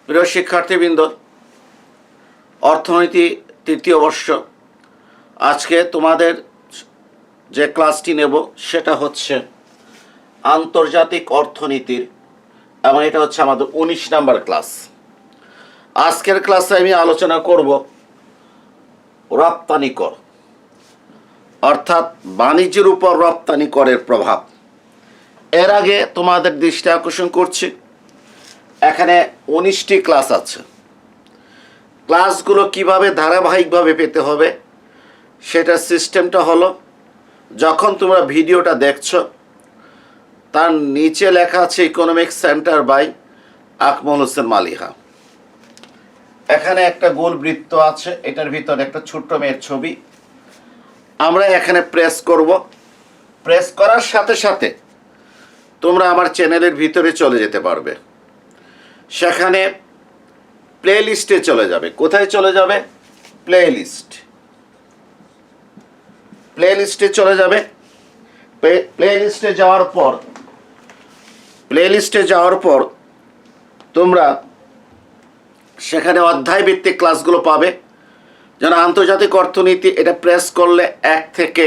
প্রিয় শিক্ষার্থীবৃন্দ, অর্থনীতি তৃতীয় বর্ষ, আজকে তোমাদের যে ক্লাসটি নেব সেটা হচ্ছে আন্তর্জাতিক অর্থনীতির, এবং এটা হচ্ছে আমাদের 19 নাম্বার ক্লাস। আজকের ক্লাসে আমি আলোচনা করব রপ্তানি কর, অর্থাৎ বাণিজ্যের উপর রপ্তানি করের প্রভাব। এর আগে তোমাদের দৃষ্টি আকর্ষণ করছি, এখানে 19টি ক্লাস আছে। ক্লাসগুলো কিভাবে ধারাবাহিকভাবে পেতে হবে সেটার সিস্টেমটা হলো, যখন তোমরা ভিডিওটা দেখছো তার নিচে লেখা আছে economics centre by Akmal Hossain Maliha. এখানে একটা গোল বৃত্ত আছে, এটার ভিতরে একটা ছোট্ট মেয়ের ছবি। আমরা এখানে প্রেস করব। প্রেস করার সাথে সাথে তোমরা আমার চ্যানেলের ভিতরে চলে যেতে পারবে। সেখানে প্লে লিস্টে চলে যাবে। কোথায় চলে যাবে? Play list. প্লে লিস্টে চলে যাবে। প্লে লিস্টে যাওয়ার পর তোমরা সেখানে অধ্যায় ভিত্তিক ক্লাসগুলো পাবে। যেন আন্তর্জাতিক অর্থনীতি, এটা প্রেস করলে 1 থেকে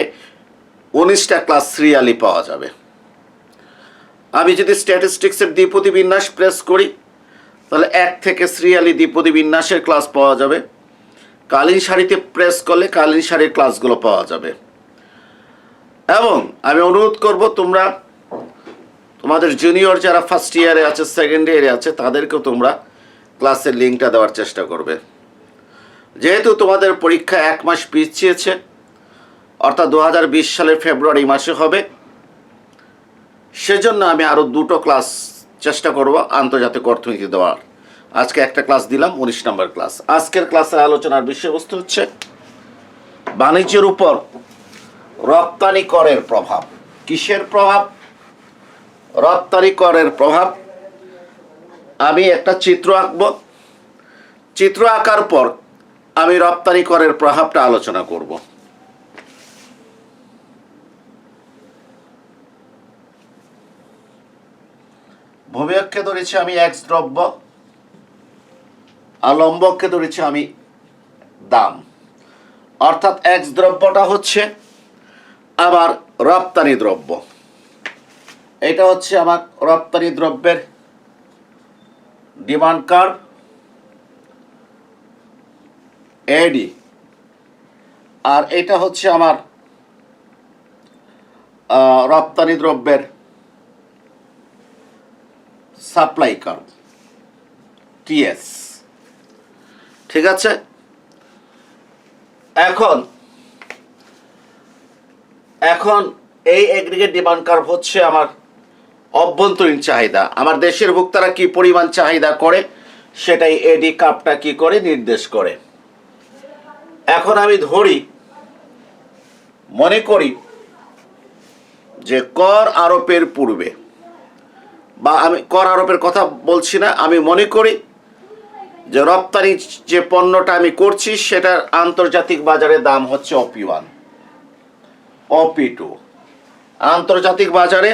19টা ক্লাস সিরিয়ালি পাওয়া যাবে। আমি যদি স্ট্যাটিস্টিক্সের দ্বিপদী বিন্যাস প্রেস করি তাহলে 1 থেকে সিরিয়ালি দ্বিপদী বিন্যাসের ক্লাস পাওয়া যাবে। কালীন সারিতে প্রেস করলে কালীন সারির ক্লাসগুলো পাওয়া যাবে। এবং আমি অনুরোধ করব, তোমরা তোমাদের জুনিয়র যারা ফার্স্ট ইয়ারে আছে, সেকেন্ড ইয়ারে আছে, তাদেরকেও তোমরা ক্লাসের লিঙ্কটা দেওয়ার চেষ্টা করবে। যেহেতু তোমাদের পরীক্ষা 1 মাস পিছিয়েছে, অর্থাৎ 2020 সালের ফেব্রুয়ারি মাসে হবে, সেজন্য আমি আরও 2টো ক্লাস চেষ্টা করব আন্তর্জাতিক অর্থনীতি দেওয়ার। আজকে একটা ক্লাস দিলাম, 19 নম্বর ক্লাস। আজকের ক্লাসের আলোচনার বিষয়বস্তু হচ্ছে বাণিজ্যের উপর রপ্তানি করের প্রভাব। কিসের প্রভাব? রপ্তানি করের প্রভাব। আমি একটা চিত্র আঁকব। চিত্র আঁকার পর আমি রপ্তানি করের প্রভাবটা আলোচনা করব। ভূমি অক্ষে ধরেছি আমি X দ্রব্য, আর লম্ব অক্ষে ধরেছি আমি দাম। অর্থাৎ X দ্রব্যটা হচ্ছে আমার রপ্তানি দ্রব্য। এটা হচ্ছে আমার রপ্তানি দ্রব্যের ডিমান্ড কার্ভ, এডি। আর এটা হচ্ছে আমার রপ্তানি দ্রব্যের সাপ্লাই কার্ভ, টিএস। ঠিক আছে? এখন এই এগ্রিগেট ডিমান্ড কার্ভ হচ্ছে আমার অভ্যন্তরীণ চাহিদা। আমার দেশের ভোক্তারা কি পরিমাণ চাহিদা করে সেটাই এডি কার্ভটা কি করে নির্দেশ করে। এখন আমি মনে করি যে কর আরোপের পূর্বে, বা আমি কর আরোপের কথা বলছি না, আমি মনে করি যে রপ্তানি যে পণ্যটা আমি করছি সেটার আন্তর্জাতিক বাজারে দাম হচ্ছে OP1, OP2। আন্তর্জাতিক বাজারে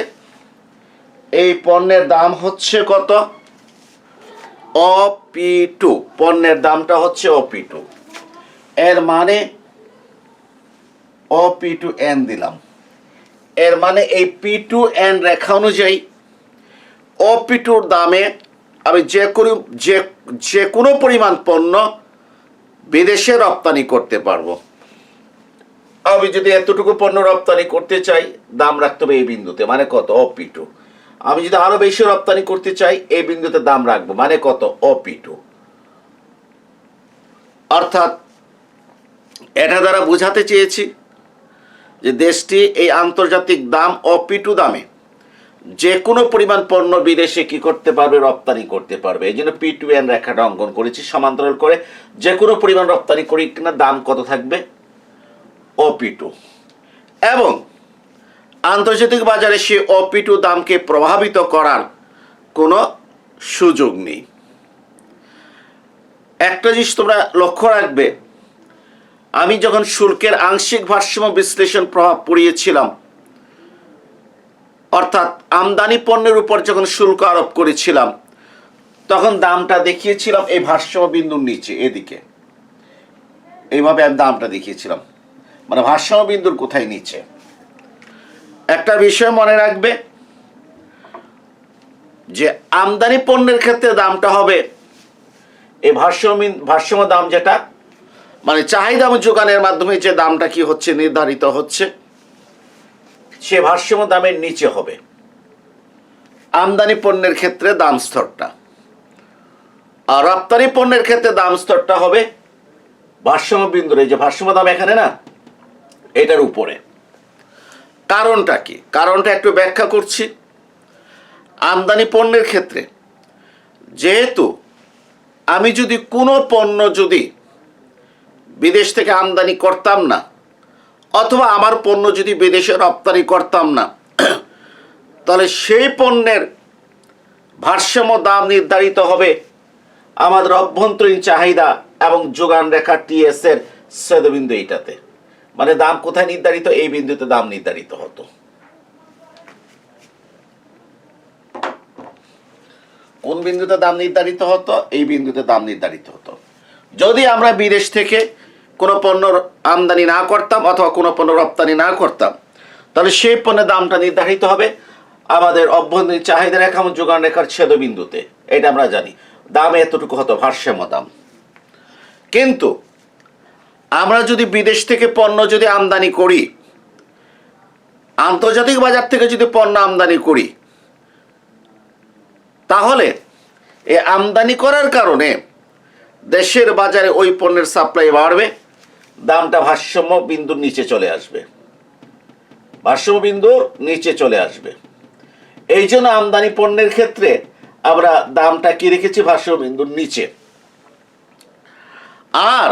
এই পণ্যের দাম হচ্ছে কত? OP2। পণ্যের দামটা হচ্ছে OP2। এর মানে OP2N দিলাম। এর মানে এই P2N রেখা অনুযায়ী OP2-র দামে আমি যে কোনো পরিমাণ পণ্য বিদেশে রপ্তানি করতে পারবো। আমি যদি এতটুকু পণ্য রপ্তানি করতে চাই, দাম রাখতে হবে এই বিন্দুতে, মানে কত? OP2। আমি যদি আরো বেশি রপ্তানি করতে চাই, এই বিন্দুতে দাম রাখবো, মানে কত? OP2। অর্থাৎ এটা দ্বারা বোঝাতে চেয়েছি যে দেশটি এই আন্তর্জাতিক দাম OP2 দামে যে কোনো পরিমাণ পণ্য বিদেশে কি করতে পারবে? রপ্তানি করতে পারবে। এই জন্য P2N রেখাটা অঙ্কন করেছি সমান্তরাল করে। যে কোনো পরিমাণ রপ্তানি করি কিনা দাম কত থাকবে? OP2। এবং আন্তর্জাতিক বাজারে সে OP2 দামকে প্রভাবিত করার কোনো সুযোগ নেই। একটা জিনিস তোমরা লক্ষ্য রাখবে, আমি যখন শুল্কের আংশিক ভারসাম্য বিশ্লেষণ প্রভাব পড়িয়েছিলাম, অর্থাৎ আমদানি পণ্যের উপর যখন শুল্ক আরোপ করেছিলাম, তখন দামটা দেখিয়েছিলাম এই ভারসাম্য বিন্দুর নিচে এদিকে, এইভাবে আমি দামটা দেখিয়েছিলাম, মানে ভারসাম্য বিন্দুর কোথায় নিচে। একটা বিষয় মনে রাখবে যে আমদানি পণ্যের ক্ষেত্রে দামটা হবে এই ভারসাম্য দাম, যেটা মানে চাহিদা এবং যোগানের মাধ্যমে যে দামটা কি হচ্ছে নির্ধারিত হচ্ছে, সে ভারসাম্য দামের নিচে হবে আমদানি পণ্যের ক্ষেত্রে দাম স্তরটা, আর রপ্তানি পণ্যের ক্ষেত্রে দাম স্তরটা হবে ভারসাম্য বিন্দুর, এই যে ভারসাম্য দাম এখানে না, এটার উপরে। কারণটা কি? কারণটা একটু ব্যাখ্যা করছি। আমদানি পণ্যের ক্ষেত্রে যেহেতু আমি যদি কোনো পণ্য যদি বিদেশ থেকে আমদানি করতাম না, অথবা আমার পণ্য যদি বিদেশে রপ্তানি করতাম না, তাহলে সেই পণ্যের ভারসাম্য দাম নির্ধারিত হবে আমাদের অভ্যন্তরীণ চাহিদা এবং যোগান রেখা টিএস এর ছেদবিন্দু এইটাতে। মানে দাম কোথায় নির্ধারিত? এই বিন্দুতে দাম নির্ধারিত হতো। কোন বিন্দুতে দাম নির্ধারিত হতো? এই বিন্দুতে দাম নির্ধারিত হতো। যদি আমরা বিদেশ থেকে কোনো পণ্য আমদানি না করতাম অথবা কোনো পণ্য রপ্তানি না করতাম, তাহলে সেই পণ্যের দামটা নির্ধারিত হবে আমাদের অভ্যন্তরীণ চাহিদা রেখা এবং যোগান রেখার ছেদবিন্দুতে। এটা আমরা জানি, দাম এতটুকু হতো ভারসাম্য দাম। কিন্তু আমরা যদি বিদেশ থেকে পণ্য যদি আমদানি করি, আন্তর্জাতিক বাজার থেকে যদি পণ্য আমদানি করি, তাহলে এই আমদানি করার কারণে দেশের বাজারে ওই পণ্যের সাপ্লাই বাড়বে, দামটা ভারসাম্য বিন্দুর নিচে চলে আসবে, ভারসাম্য বিন্দুর নিচে চলে আসবে। এই জন্য আমদানি পণ্যের ক্ষেত্রে আমরা দামটা কি রেখেছি? ভারসাম্য বিন্দুর নিচে। আর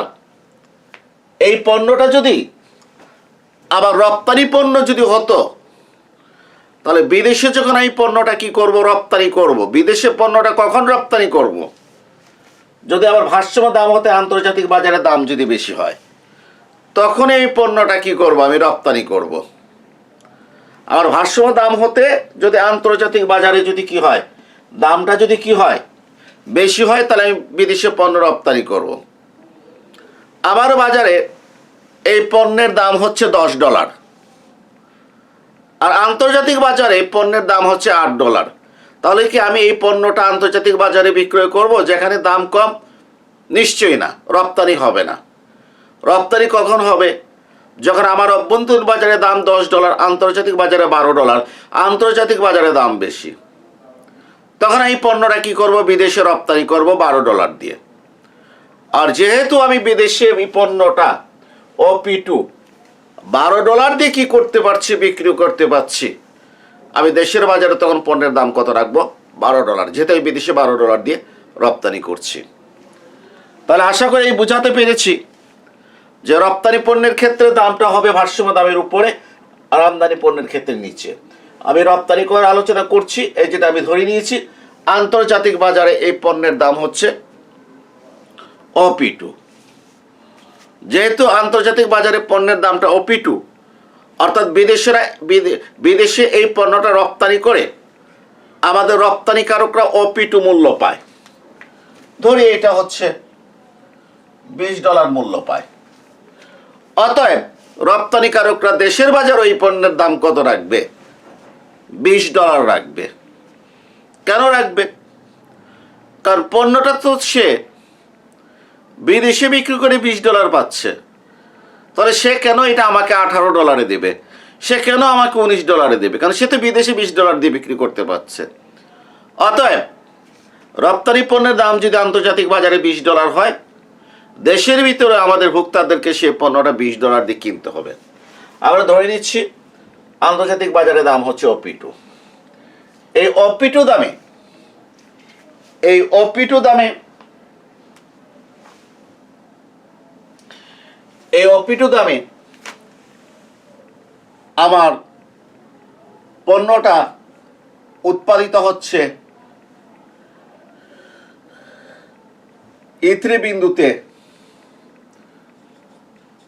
এই পণ্যটা যদি আবার রপ্তানি পণ্য যদি হতো, তাহলে বিদেশে যখন এই পণ্যটা কি করব? রপ্তানি করব। বিদেশে পণ্যটা কখন রপ্তানি করব? যদি আবার ভারসাম্য দাম হতে আন্তর্জাতিক বাজারে দাম যদি বেশি হয়, তখন এই পণ্যটা কি করব? আমি রপ্তানি করব। আর ভারসাম্য দাম হতে যদি আন্তর্জাতিক বাজারে যদি কি হয়, দামটা যদি কি হয়? বেশি হয়, তাহলে আমি বিদেশে পণ্য রপ্তানি করব। আমার বাজারে এই পণ্যের দাম হচ্ছে $10, আর আন্তর্জাতিক বাজারে পণ্যের দাম হচ্ছে $8, তাহলে কি আমি এই পণ্যটা আন্তর্জাতিক বাজারে বিক্রয় করব যেখানে দাম কম? নিশ্চয়ই না, রপ্তানি হবে না। রপ্তানি কখন হবে? যখন আমার অভ্যন্তরীণ বাজারে দাম $10, আন্তর্জাতিক বাজারে $12, আন্তর্জাতিক বাজারে দাম বেশি, তখন এই পণ্যটা কি করব? বিদেশে রপ্তানি করব $12 দিয়ে। আর যেহেতু আমি বিদেশে এই পণ্যটা OP2 $12 দিয়ে কি করতে পারছি? বিক্রি করতে পারছি। আমি দেশের বাজারে তখন পণ্যের দাম কত রাখবো? $12, যেহেতু আমি বিদেশে $12 দিয়ে রপ্তানি করছি। তাহলে আশা করি এই বোঝাতে পেরেছি যে রপ্তানি পণ্যের ক্ষেত্রে দামটা হবে ভারসাম্য দামের উপরে, আর আমদানি পণ্যের ক্ষেত্রে নিচে। আমি রপ্তানি করার আলোচনা করছি, এই যেটা আমি ধরে নিয়েছি আন্তর্জাতিক বাজারে এই পণ্যের দাম হচ্ছে OP2। যেহেতু আন্তর্জাতিক বাজারে পণ্যের দামটা OP2, অর্থাৎ বিদেশে এই পণ্যটা রপ্তানি করে আমাদের রপ্তানিকারকরা OP2 মূল্য পায়। ধরি এটা হচ্ছে $20 মূল্য পায়। অতএব রপ্তানিকারকরা দেশের বাজারে ওই পণ্যের দাম কত রাখবে? $20 রাখবে। কেন রাখবে? কারণ পণ্যটা তো সে বিদেশে বিক্রি করে $20 পাচ্ছে, তাহলে সে কেন এটা আমাকে $18 দেবে? সে কেন আমাকে $19 দেবে? কারণ সে তো বিদেশে $20 দিয়ে বিক্রি করতে পারছে। অতএব রপ্তানি পণ্যের দাম যদি আন্তর্জাতিক বাজারে $20 হয়, দেশের ভিতরে আমাদের ভোক্তাদেরকে সে পণ্যটা $20 দিয়ে কিনতে হবে। আমরা ধরে নিচ্ছি আন্তর্জাতিক বাজারে দাম হচ্ছে OP2। এই OP2 দামে আমার পণ্যটা উৎপাদিত হচ্ছে E3 বিন্দুতে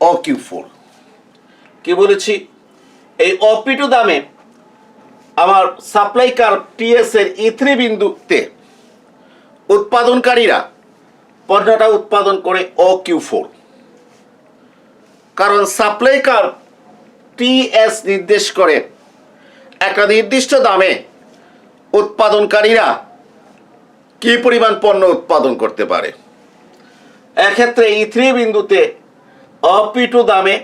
OQ4। কি বলেছি? এই OP2 দামে আমার সাপ্লাই কার্ভ TS এর E3 বিন্দুতে উৎপাদনকারীরা পণ্যটা উৎপাদন করে OQ4, কারণ সাপ্লাই কার্ভ TS নির্দেশ করে একটা নির্দিষ্ট দামে উৎপাদনকারীরা কি পরিমাণ পণ্য উৎপাদন করতে পারে। এক্ষেত্রে E3 বিন্দুতে OP2 দামে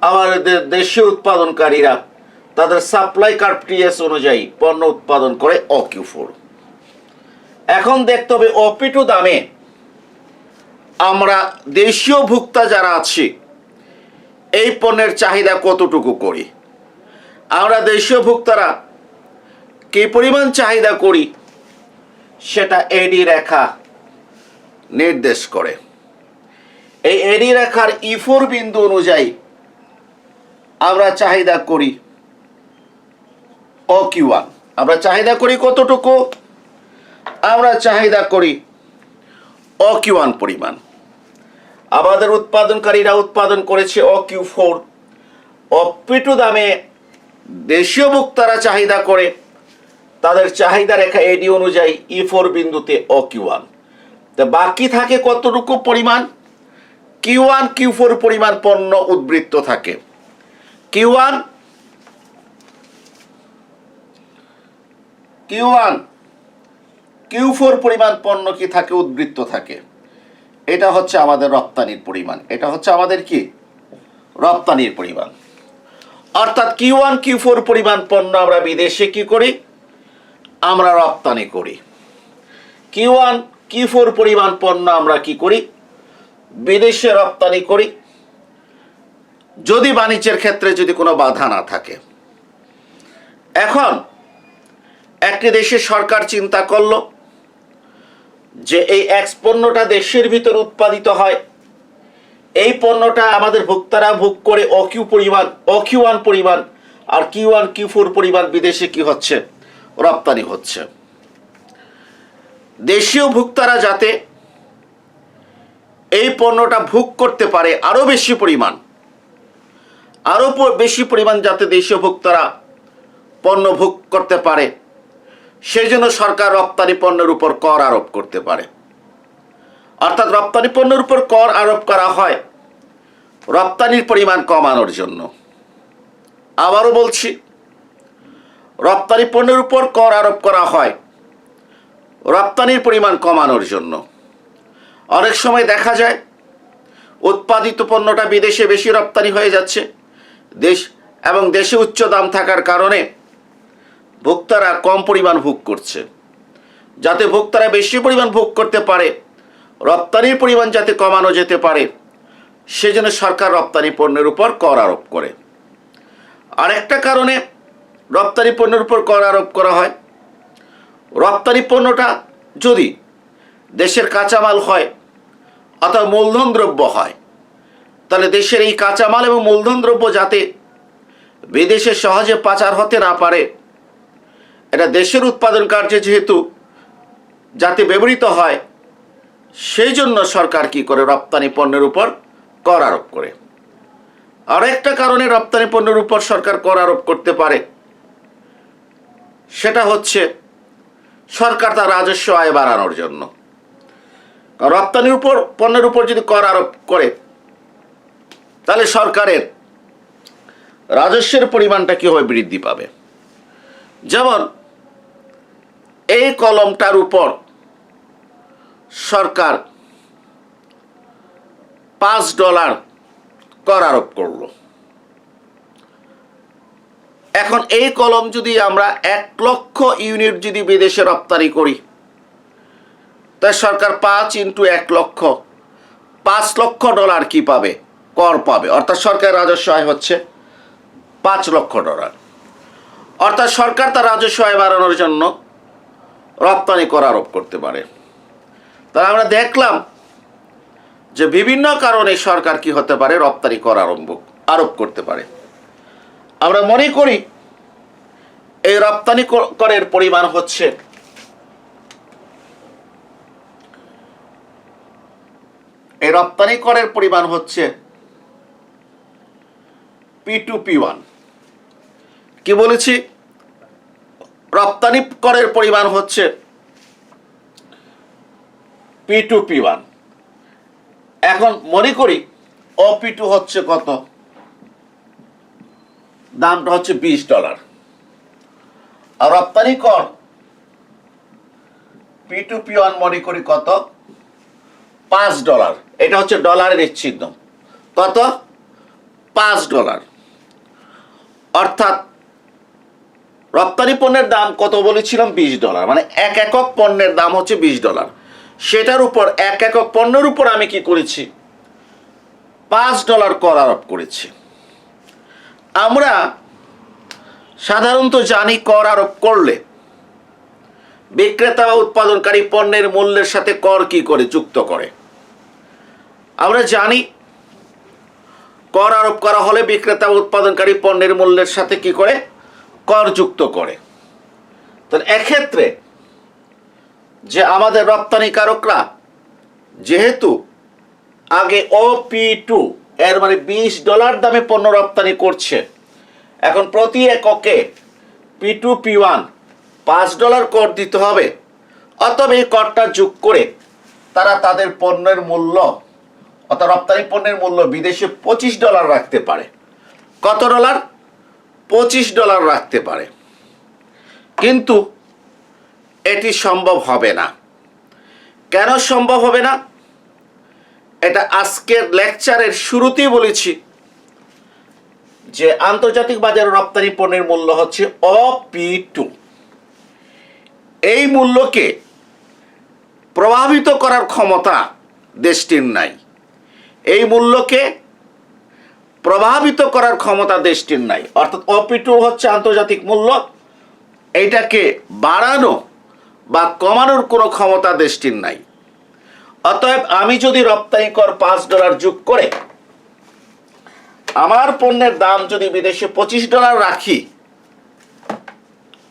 আমাদের দেশীয় উৎপাদনকারীরা তাদের সাপ্লাই কার্ভ TS অনুযায়ী পণ্য উৎপাদন করে OQ4। এখন দেখতে হবে OP2 দামে আমরা দেশীয় ভোক্তা যারা আছি এই পণ্যের চাহিদা কতটুকু করি। আমরা দেশীয় ভোক্তারা কি পরিমাণ চাহিদা করি সেটা এডি রেখা নির্দেশ করে। এই এডি রেখার E4 বিন্দু অনুযায়ী আমরা চাহিদা করি OQ1। আমরা চাহিদা করি কতটুকু? আমরা চাহিদা করি OQ1 পরিমাণ। আমাদের উৎপাদনকারীরা উৎপাদন করেছে OQ4। OP2 দামে দেশীয় ভোক্তারা চাহিদা করে তাদের চাহিদা রেখা এডি অনুযায়ী E4 বিন্দুতে OQ1। তো বাকি থাকে কতটুকু পরিমাণ? Q1 Q4 পরিমাণ পণ্য উদ্বৃত্ত থাকে। Q1 Q4 পরিমাণ পণ্য কি থাকে? উদ্বৃত্ত থাকে। এটা হচ্ছে আমাদের রপ্তানির পরিমাণ। এটা হচ্ছে আমাদের কি? রপ্তানির পরিমাণ। অর্থাৎ Q1 Q4 পরিমাণ পণ্য আমরা বিদেশে কি করি? আমরা রপ্তানি করি। Q1 Q4 পরিমাণ পণ্য আমরা কি করি? বিদেশে রপ্তানি করি, যদি বাণিজ্যের ক্ষেত্রে যদি কোনো বাধা না থাকে। এখন একটি দেশের সরকার চিন্তা করলো যে এই এক্স পণ্যটা দেশের ভিতর উৎপাদিত হয়, এই পণ্যটা আমাদের ভোক্তারা ভোগ করে OQ1 পরিমাণ, আর Q1 Q4 পরিমাণ বিদেশে কি হচ্ছে? রপ্তানি হচ্ছে। দেশীয় ভোক্তারা যাতে এই পণ্যটা ভোগ করতে পারে আরো বেশি পরিমাণ, যাতে দেশীয় ভোক্তারা পণ্য ভোগ করতে পারে, সেই জন্য সরকার রপ্তানি পণ্যের উপর কর আরোপ করতে পারে। অর্থাৎ রপ্তানি পণ্যের উপর কর আরোপ করা হয় রপ্তানির পরিমাণ কমানোর জন্য। আবারও বলছি, রপ্তানি পণ্যের উপর কর আরোপ করা হয় রপ্তানির পরিমাণ কমানোর জন্য। অনেক সময় দেখা যায় উৎপাদিত পণ্যটা বিদেশে বেশি রপ্তানি হয়ে যাচ্ছে, দেশে উচ্চ দাম থাকার কারণে ভোক্তারা কম পরিমাণ ভোগ করছে। যাতে ভোক্তারা বেশি পরিমাণ ভোগ করতে পারে, রপ্তানির পরিমাণ যাতে কমানো যেতে পারে, সেজন্য সরকার রপ্তানি পণ্যের উপর কর আরোপ করে। আরেকটা কারণে রপ্তানি পণ্যের উপর কর আরোপ করা হয়, রপ্তানি পণ্যটা যদি দেশের কাঁচামাল হয় অথবা মূলধন দ্রব্য হয়, তাহলে দেশের এই কাঁচামাল এবং মূলধন দ্রব্য যাতে বিদেশে সহজে পাচার হতে না পারে, এটা দেশের উৎপাদন কার্যে যেহেতু যাতে ব্যবহৃত হয়, সেই জন্য সরকার কি করে? রপ্তানি পণ্যের উপর কর আরোপ করে। আরেকটা কারণে রপ্তানি পণ্যের উপর সরকার কর আরোপ করতে পারে, সেটা হচ্ছে সরকার তার রাজস্ব আয় বাড়ানোর জন্য। রপ্তানির উপর পণ্যের উপর যদি কর আরোপ করে, তাহলে সরকারের রাজস্বের পরিমাণটা কি হবে? বৃদ্ধি পাবে। যেমন এই কলমটার উপর সরকার $5 কর আরোপ করল। এখন এই কলম যদি আমরা 1 লক্ষ ইউনিট যদি বিদেশে রপ্তানি করি, তাই সরকার 5 × 1 লক্ষ $5 লক্ষ কি পাবে? কর পাবে। অর্থাৎ সরকার রাজস্ব আয় হচ্ছে $5 লক্ষ। অর্থাৎ সরকার তার রাজস্ব আয় বাড়ানোর জন্য রপ্তানি কর আরোপ করতে পারে। তাহলে আমরা দেখলাম যে বিভিন্ন কারণে সরকার কি হতে পারে? রপ্তানি কর আরোপ করতে পারে। আমরা মনে করি এই রপ্তানি করের পরিমাণ হচ্ছে P2P1। কি বলেছি? রপ্তানি করের পরিমাণ হচ্ছে P2P1। এখন মনে করি OP2 হচ্ছে কত, দামটা হচ্ছে $20, আর রপ্তানি কর P2P1 মনে করি কত, $5। এটা হচ্ছে ডলারের চিহ্ন, কত, $5। অর্থাৎ রপ্তানি পণ্যের দাম কত বলেছিলাম, $20, মানে এক একক পণ্যের দাম হচ্ছে $20। সেটার উপর এক একক পণ্যের উপর আমি কি করেছি, $5 কর আরোপ করেছি। আমরা সাধারণত জানি কর আরোপ করলে বিক্রেতা বা উৎপাদনকারী পণ্যের মূল্যের সাথে কর কি করে যুক্ত করে। আমরা জানি কর আরোপ করা হলে বিক্রেতা বা উৎপাদনকারী পণ্যের মূল্যের সাথে কি করে, কর যুক্ত করে। তাহলে এক্ষেত্রে যে আমাদের রপ্তানিকারকরা যেহেতু আগে OP2 এর মানে $20 দামে পণ্য রপ্তানি করছে, এখন প্রতি এককে P2P1 $5 কর দিতে হবে। অতএব এই করটা যোগ করে তারা তাদের পণ্যের মূল্য অর্থাৎ রপ্তানি পণ্যের মূল্য বিদেশে $25 রাখতে পারে। কত ডলার, $25 রাখতে পারে। কিন্তু এটি সম্ভব হবে না। কেন সম্ভব হবে না, এটা আজকের লেকচারের শুরুতেই বলেছি যে আন্তর্জাতিক বাজারে রপ্তানি পণ্যের মূল্য হচ্ছে OP2। এই মূল্যকে প্রভাবিত করার ক্ষমতা দেশটির নাই। এই মূল্যকে প্রভাবিত করার ক্ষমতা দেশটির নাই। অর্থাৎ OP2 হচ্ছে আন্তর্জাতিক মূল্য, এইটাকে বাড়ানো বা কমানোর কোনো ক্ষমতা দেশটির নাই। অতএব আমি যদি রপ্তানি কর $5 যোগ করে আমার পণ্যের দাম যদি বিদেশে $25 রাখি,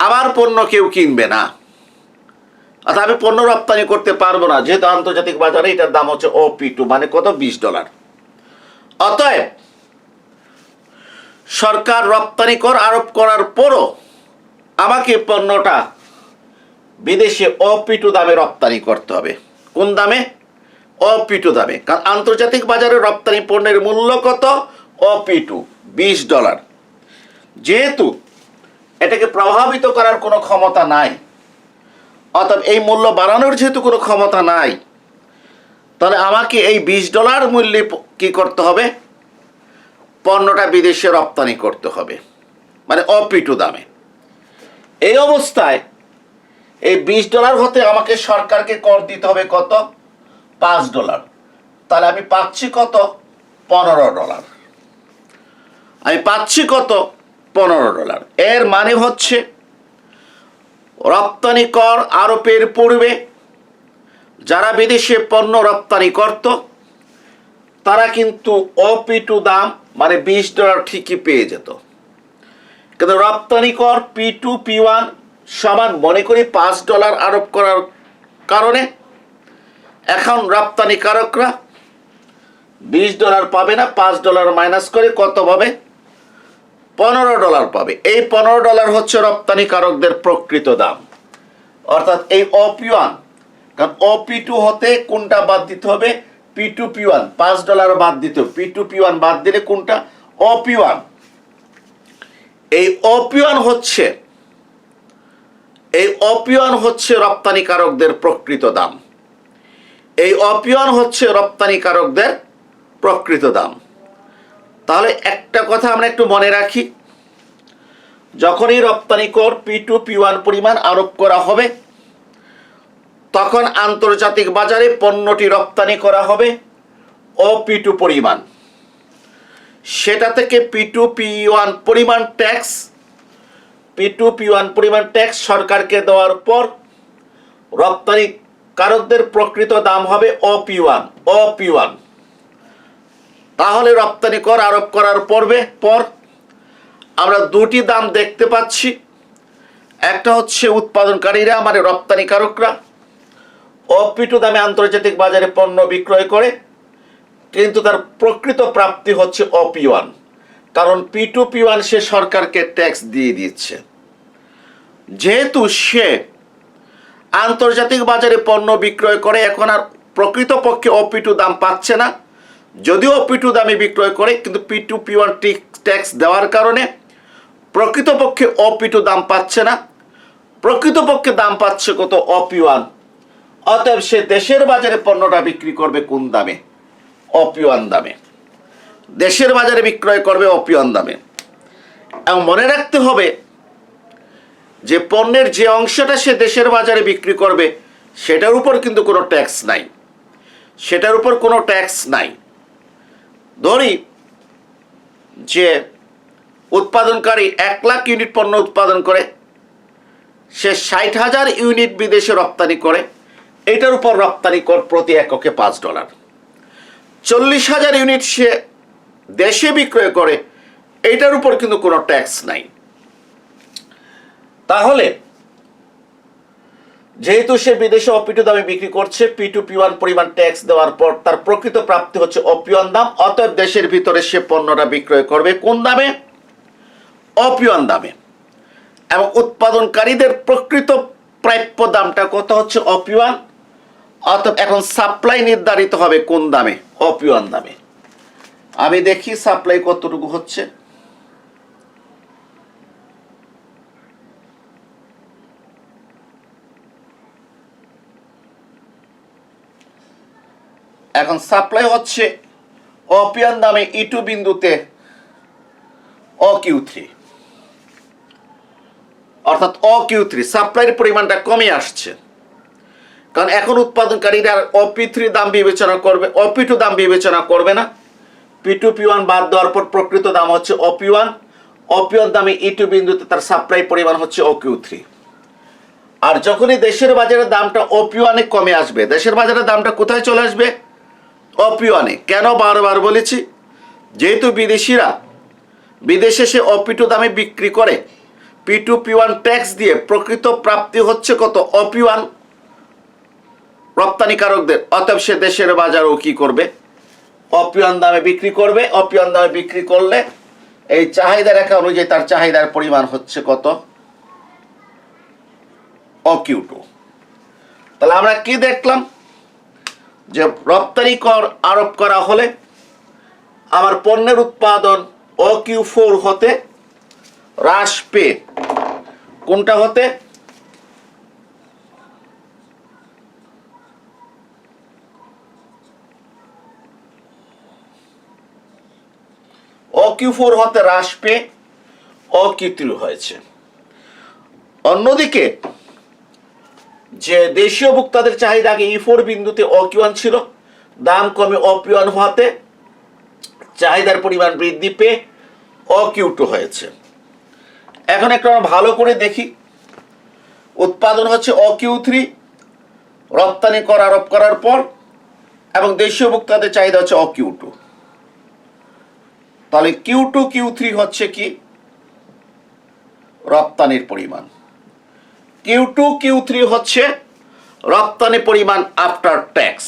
আমার পণ্য কেউ কিনবে না, অর্থাৎ আমি পণ্য রপ্তানি করতে পারবো না, যেহেতু আন্তর্জাতিক বাজারে এটার দাম হচ্ছে OP2 মানে কত, $20। অতএব সরকার রপ্তানি কর আরোপ করার পরও আমাকে পণ্যটা বিদেশে OP2 দামে রপ্তানি করতে হবে। কোন দামে, OP2 দামে। কারণ আন্তর্জাতিক বাজারে রপ্তানি পণ্যের মূল্য কত, OP2 $20। যেহেতু এটাকে প্রভাবিত করার কোনো ক্ষমতা নাই, অর্থাৎ এই মূল্য বাড়ানোর যেহেতু কোনো ক্ষমতা নাই, তাহলে আমাকে এই $20 মূল্যে কি করতে হবে, পণ্যটা বিদেশে রপ্তানি করতে হবে, মানে OP2 দামে। এই অবস্থায় এই $20 হতে আমাকে সরকারকে কর দিতে হবে কত, $5। তাহলে আমি পাচ্ছি কত, $15। আমি পাচ্ছি কত, $15। এর মানে হচ্ছে রপ্তানি কর আরোপের পূর্বে যারা বিদেশে পণ্য রপ্তানি করত তারা কিন্তু OP2 দাম মানে $20 ঠিকই পেয়ে যেত। কিন্তু রপ্তানি কর P2P1 সমান মনে করি $5 আরোপ করার কারণে এখন রপ্তানিকারকরা $20 পাবে না, $5 মাইনাস করে কত পাবে, $15 পাবে। এই $15 হচ্ছে রপ্তানিকারকদের প্রকৃত দাম। অর্থাৎ এই OP1, কারণ OP2 হতে কোনটা বাদ দিতে হবে, P2P1, $5 বাদ দিতে হবে। P2P1 বাদ দিলে কোনটা, OP1। এই OP1 হচ্ছে রপ্তানিকারকদের প্রকৃত দাম। এই OP1 হচ্ছে রপ্তানিকারকদের প্রকৃত দাম। তাহলে একটা কথা আমরা একটু মনে রাখি, যখনই রপ্তানি কর P2P1 পরিমাণ আরোপ করা হবে তখন আন্তর্জাতিক বাজারে পণ্যটি রপ্তানি করা হবে OP2 পরিমাণ। সেটা থেকে P2P1 পরিমাণ ট্যাক্স সরকারকে দেওয়ার পর রপ্তানিকারকদের প্রকৃত দাম হবে OP1। তাহলে রপ্তানি কর আরোপ করার পর আমরা দুটি দাম দেখতে পাচ্ছি। একটা হচ্ছে উৎপাদনকারীরা মানে রপ্তানিকারকরা OP2 দামে আন্তর্জাতিক বাজারে পণ্য বিক্রয় করে, কিন্তু তার প্রকৃত প্রাপ্তি হচ্ছে OP1, কারণ P2P1 সে সরকারকে ট্যাক্স দিয়ে দিচ্ছে। যেহেতু সে আন্তর্জাতিক বাজারে পণ্য বিক্রয় করে, এখন আর প্রকৃতপক্ষে OP2 দাম পাচ্ছে না, যদিও OP2 দামে বিক্রয় করে, কিন্তু P2P1 ট্যাক্স দেওয়ার কারণে প্রকৃতপক্ষে OP2 দাম পাচ্ছে না, প্রকৃতপক্ষে দাম পাচ্ছে কত OP1। অতএব সে দেশের বাজারে পণ্যটা বিক্রি করবে কোন দামে? OP1 দামে। দেশের বাজারে বিক্রয় করবে OP1 দামে। এবং মনে রাখতে হবে যে পণ্যের যে অংশটা সে দেশের বাজারে বিক্রি করবে সেটার উপর কিন্তু কোনো ট্যাক্স নাই, সেটার উপর কোনো ট্যাক্স নাই। ধরি যে উৎপাদনকারী 1 লাখ ইউনিট পণ্য উৎপাদন করে, সে 60,000 ইউনিট বিদেশে রপ্তানি করে, এটার উপর রপ্তানি কর প্রতি এককে $5। 40,000 ইউনিট সে দেশে বিক্রয় করে, এইটার উপর কিন্তু কোনো ট্যাক্স নাই। তাহলে যেহেতু সে বিদেশে OP2 দামে বিক্রি করছে, P2P1 পরিমাণ ট্যাক্স দেওয়ার পর তার প্রকৃত প্রাপ্তি হচ্ছে OP1 দাম। অতএব দেশের ভিতরে সে পণ্যটা বিক্রয় করবে কোন দামে? OP1 দামে। এবং উৎপাদনকারীদের প্রকৃত প্রাপ্য দামটা কত হচ্ছে? OP1। অতএব এখন সাপ্লাই নির্ধারিত হবে কোন দামে? OP1 দামে। আমি দেখি সাপ্লাই কতটুকু হচ্ছে। এখন সাপ্লাই হচ্ছে OP1 দামে E2 বিন্দুতে OQ3, অর্থাৎ OQ3 সাপ্লাইয়ের পরিমাণটা কমে আসছে, কারণ এখন উৎপাদনকারীরা OP3 দাম বিবেচনা করবে, OP2 দাম বিবেচনা করবে না। P2P1 বাদ দেওয়ার পর প্রকৃত দাম হচ্ছে OP1। OP1 দামে E2 বিন্দুতে তার সাপ্লাই পরিমাণ হচ্ছে OQ3। আর যখনই দেশের বাজারে দামটা OP1 কমে আসবে, দেশের বাজারে দামটা কোথায় চলে আসবে? OP1। কেন বারবার বলেছি? যেহেতু বিদেশিরা বিদেশে সে OP2 দামে বিক্রি করে, P2P1 ট্যাক্স দিয়ে প্রকৃত প্রাপ্তি হচ্ছে কত? OP1 রপ্তানিকারকদের। অতএব সে দেশের বাজারও কি করবে? OP1 দামে বিক্রি করবে। OP1 দামে বিক্রি করলে এই চাহিদা রেখা অনুযায়ী তার চাহিদার পরিমাণ হচ্ছে কত? OQ2। তাহলে আমরা কি দেখলাম? যে রপ্তানি কর আরোপ করা হলে আমার পণ্যের উৎপাদন OQ4 হতে হ্রাস পেয়ে, কোনটা হতে? OQ4 হতে হ্রাস পেয়ে OQ3 হয়েছে। অন্যদিকে যে দেশীয় ভোক্তাদের চাহিদা আগে E4 বিন্দুতে OQ1 ছিল, দাম কমে OP1 হতে চাহিদার পরিমাণ বৃদ্ধি পেয়ে OQ2 হয়েছে। এখন একটু আমরা ভালো করে দেখি। উৎপাদন হচ্ছে OQ3, রপ্তানি কর আরোপ করার পর, এবং দেশীয় ভোক্তাদের চাহিদা হচ্ছে OQ2। তাহলে Q2 Q3 হচ্ছে কি? রপ্তানির পরিমাণ। Q2 Q3 হচ্ছে রপ্তানি পরিমাণ আফটার ট্যাক্স।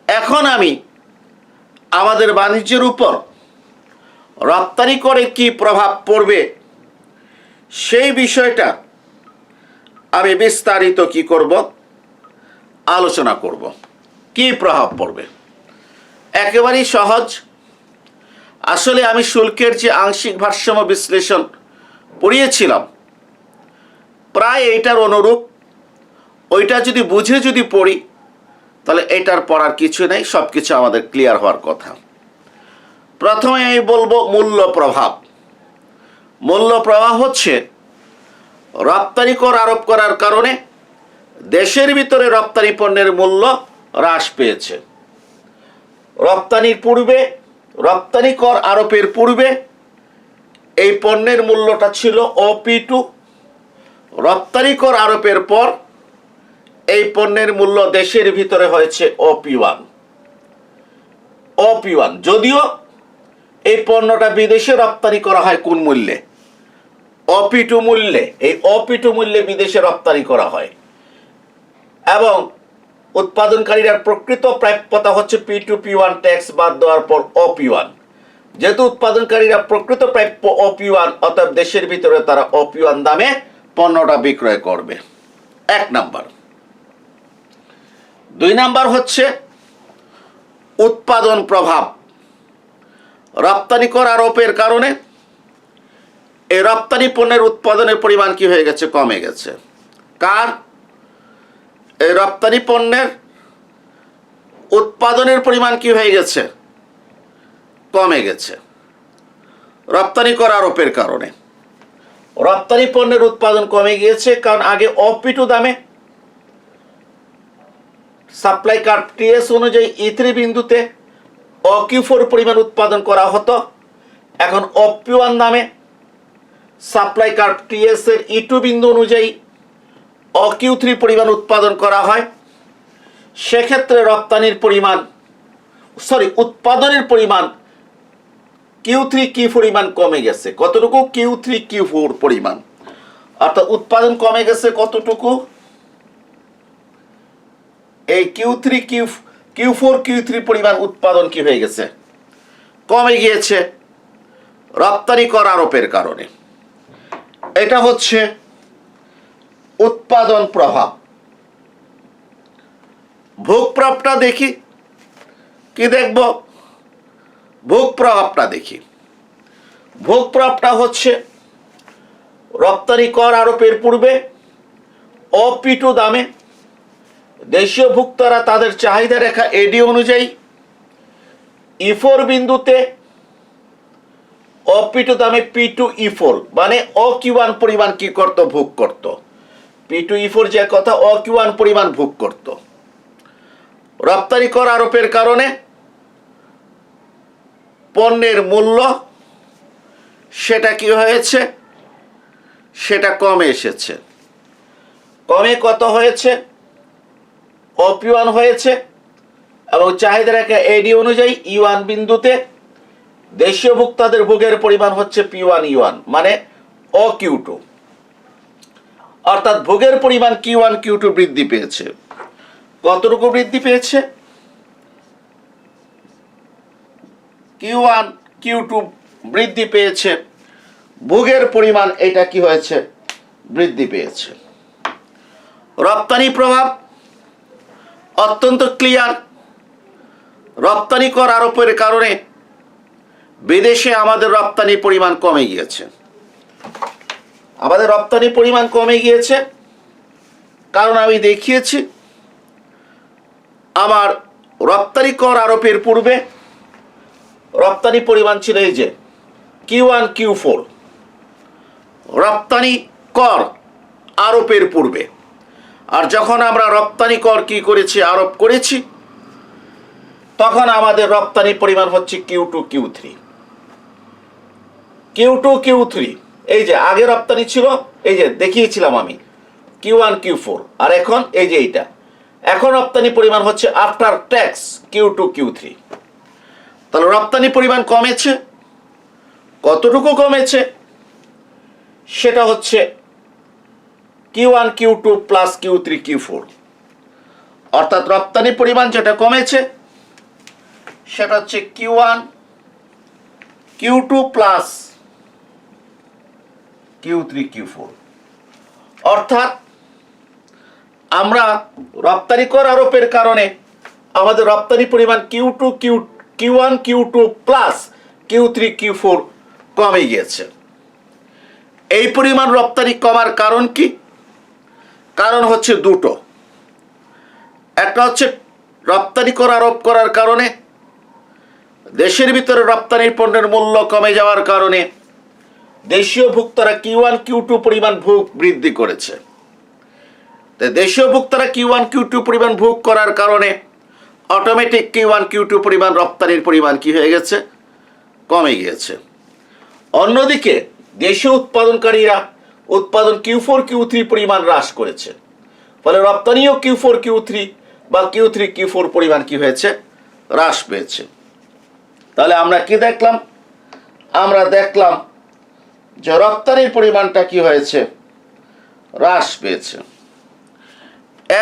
এখন আমি আমাদের বাণিজ্যের উপর রপ্তানি করে কি প্রভাব পড়বে সেই বিষয়টা আমি বিস্তারিত কি করব? আলোচনা করব। কি প্রভাব পড়বে? একেবারেই সহজ। আসলে আমি শুল্কের যে আংশিক ভারসাম্য বিশ্লেষণ পড়িয়েছিলাম, প্রায় এইটার অনুরূপ। ওইটা যদি বুঝে যদি পড়ি, তাহলে এটার পড়ার কিছু নেই, সব কিছু আমাদের ক্লিয়ার হওয়ার কথা। প্রথমে আমি বলবো মূল্য প্রভাব। মূল্য প্রভাব হচ্ছে রপ্তানি কর আরোপ করার কারণে দেশের ভিতরে রপ্তানি পণ্যের মূল্য হ্রাস পেয়েছে। রপ্তানির পূর্বে, রপ্তানি কর আরোপের পূর্বে এই পণ্যের মূল্যটা ছিল OP2। রপ্তানি কর আরোপের পর এই পণ্যের মূল্য দেশের ভিতরে হয়েছে OP1। OP1, যদিও এই পণ্যটা বিদেশে রপ্তানি করা হয় কোন মূল্যে? OP2 মূল্যে। এই OP2 মূল্যে বিদেশে রপ্তানি করা হয়, এবং উৎপাদনকারীরা প্রকৃত প্রাপ্যতা হচ্ছে P2P1 ট্যাক্স বাদ দেওয়ার পর OP1। যেহেতু উৎপাদনকারীরা প্রকৃত প্রাপ্য OP1, অতএব দেশের ভিতরে তারা OP1 দামে পণ্যটা বিক্রয় করবে। 1 নাম্বার। দুই নাম্বার হচ্ছে উৎপাদন প্রভাব। রপ্তানি কর আরোপের কারণে এই রপ্তানি পণ্যের উৎপাদনের পরিমাণ কি হয়ে গেছে? কমে গেছে। কার? এই রপ্তানি পণ্যের উৎপাদনের পরিমাণ কি হয়ে গেছে? কমে গেছে রপ্তানি কর আরোপের কারণে। রপ্তানি পণ্যের উৎপাদন কমে গিয়েছে কারণ আগে অপিটু দামে সাপ্লাই কার্ভ টিএস অনুযায়ী E3 বিন্দুতে অকিউ4 পরিমাণ উৎপাদন করা হতো, এখন অপিউ1 দামে সাপ্লাই কার্ভ টিএস এর E2 বিন্দু অনুযায়ী অকিউ3 পরিমাণ উৎপাদন করা হয়। সেক্ষেত্রে উৎপাদনের পরিমাণ Q3 Q4 পরিমাণ কমে গেছে। কতটুকু? Q3 Q4 পরিমাণ। অর্থাৎ উৎপাদন কমে গেছে কতটুকু? এই Q4 Q3 পরিমাণ উৎপাদন কি হয়ে গেছে? কমে গিয়েছে রপ্তানি কর আরোপের কারণে। এটা হচ্ছে উৎপাদন প্রভাব। ভোগ প্রভাবটা দেখি। কি দেখব? ভোগ প্রভাবটা দেখি। ভোগ প্রভাবটা হচ্ছে রপ্তানি কর আরোপের পূর্বে অপিটু দামে দেশীয় ভোক্তারা তাদের চাহিদা রেখা এডি অনুযায়ী E4 বিন্দুতে অপিটু দামে P2 E4 মানে অকিউ1 পরিমাণ কি করত? ভোগ করত। P2 E4 যে কথা, অকিউ1 পরিমাণ ভোগ করত। রপ্তানি কর আরোপের কারণে পণ্যের মূল্য সেটা কি হয়েছে? সেটা কমে এসেছে। কমে কত হয়েছে? অপিউ1 হয়েছে এবং চাহিদা রেখা এডি অনুযায়ী E1 বিন্দুতে দেশীয় ভোক্তাদের ভোগের পরিমাণ হচ্ছে P1 E1 মানে অকিউ2। অর্থাৎ ভোগের পরিমাণ Q1 Q2 বৃদ্ধি পেয়েছে। কতটুকু বৃদ্ধি পেয়েছে? Q1 Q2 বৃদ্ধি পেয়েছে। ভোগের পরিমাণ এটা কি হয়েছে? বৃদ্ধি পেয়েছে। রপ্তানি প্রভাব অত্যন্ত ক্লিয়ার। রপ্তানি কর আরোপের কারণে বিদেশে আমাদের রপ্তানি পরিমাণ কমে গিয়েছে। আমাদের রপ্তানি পরিমাণ কমে গিয়েছে কারণ আমি দেখিয়েছি আমার রপ্তানি কর আরোপের পূর্বে রপ্তানি পরিমাণ ছিল এই যে Q1 Q4 রপ্তানি কর আরোপের পূর্বে। আর যখন আমরা রপ্তানি কর কি করেছি? আরোপ করেছি, তখন আমাদের রপ্তানি পরিমাণ হচ্ছে Q2 Q3। Q2 Q3 এই যে আগে রপ্তানি ছিল, এই যে দেখিয়েছিলাম আমি Q1 Q4, আর এখন এই যে এইটা, এখন রপ্তানি পরিমাণ হচ্ছে আফটার ট্যাক্স Q2 Q3। তাহলে রপ্তানি পরিমাণ কমেছে। কতটুকু কমেছে? সেটা হচ্ছে Q1 Q2 plus Q3 Q4। অর্থাৎ রপ্তানি পরিমাণ যেটা কমেছে সেটা হচ্ছে Q1 Q2 plus Q3 Q4। অর্থাৎ আমরা রপ্তানি কর আরোপের কারণে আমাদের রপ্তানি পরিমাণ Q1 Q2 plus Q3 Q4 কমে গিয়েছে। এই পরিমাণ রপ্তানি কমার কারণ কি? কারণ হচ্ছে দুটো। একটা হচ্ছে রপ্তানি কর আরোপ করার কারণে দেশের ভিতরে রপ্তানির পণ্যের মূল্য কমে যাওয়ার কারণে দেশীয় ভোক্তারা Q1 Q2 পরিমাণ ভোগ বৃদ্ধি করেছে। দেশীয় ভোক্তারা Q1 Q2 পরিমাণ ভোগ করার কারণে অটোমেটিক Q1 Q2 পরিমাণ রপ্তানির পরিমাণ কি হয়ে গেছে? কমে গিয়েছে। অন্যদিকে দেশীয় উৎপাদনকারীরা উৎপাদন Q4 Q3 পরিমাণ হ্রাস করেছে, ফলে রপ্তানিও Q4 Q3 বা Q3 Q4 পরিমাণ কি হয়েছে? হ্রাস পেয়েছে। তাহলে আমরা কি দেখলাম? আমরা দেখলাম যে রপ্তানির পরিমাণটা কি হয়েছে? হ্রাস পেয়েছে।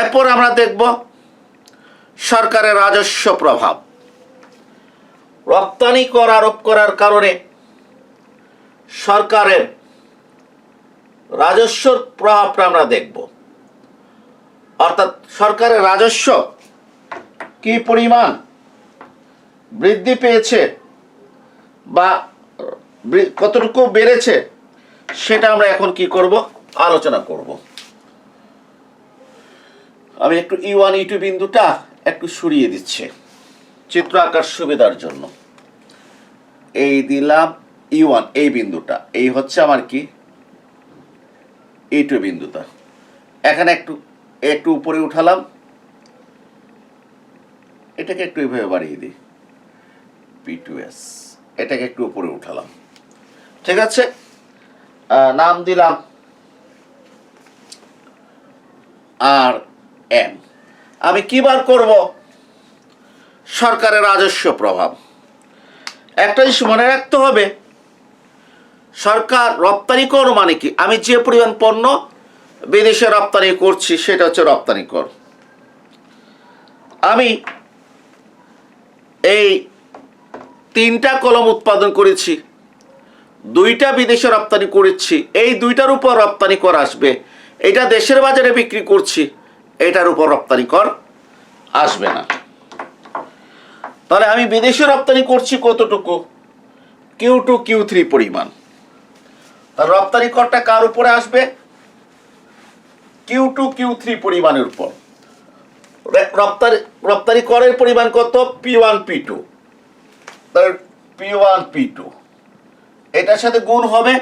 এরপর আমরা দেখব সরকারের রাজস্ব প্রভাব। রপ্তানি কর আরোপ করার কারণে সরকারের রাজস্বর প্রভাবটা আমরা দেখব। অর্থাৎ সরকারের রাজস্ব কি পরিমাণ বৃদ্ধি পেয়েছে বা কতটুকু বেড়েছে সেটা আমরা এখন কি করব, আলোচনা করব। আমি একটু E1 E2 বিন্দুটা একটু সরিয়ে দিচ্ছি চিত্র আঁকার সুবিধার জন্য। এই দিলাম E1, এই বিন্দুটা, এই হচ্ছে আমার কি E2 বিন্দুটা। এখানে একটু একটু উপরে উঠালাম, এটাকে একটু এইভাবে বাড়িয়ে দিই, P2S, এটাকে একটু উপরে উঠালাম, ঠিক আছে। নাম দিলাম RM। আমি কি বার করব, সরকারের রাজস্ব প্রভাব। একটা জিনিস মনে রাখতে হবে, সরকার রপ্তানি কর মানে কি, আমি যে পরিমাণ পণ্য বিদেশে রপ্তানি করছি সেটা হচ্ছে রপ্তানি কর। আমি এই 3টা কলম উৎপাদন করেছি, 2টা বিদেশে রপ্তানি করেছি, এই 2টার উপর রপ্তানি কর আসবে। এটা দেশের বাজারে বিক্রি করছি, এটার উপর রপ্তানি কর আসবে না। তাহলে আমি বিদেশে রপ্তানি করছি কতটুকু, Q2 Q3 পরিমাণ। তাহলে রপ্তানি করটা কার উপরে আসবে, Q2 Q3 পরিমাণের উপর। রপ্তানি করের পরিমাণ কত, P1 P2, P1 P2, এটার সাথে গুণ হবে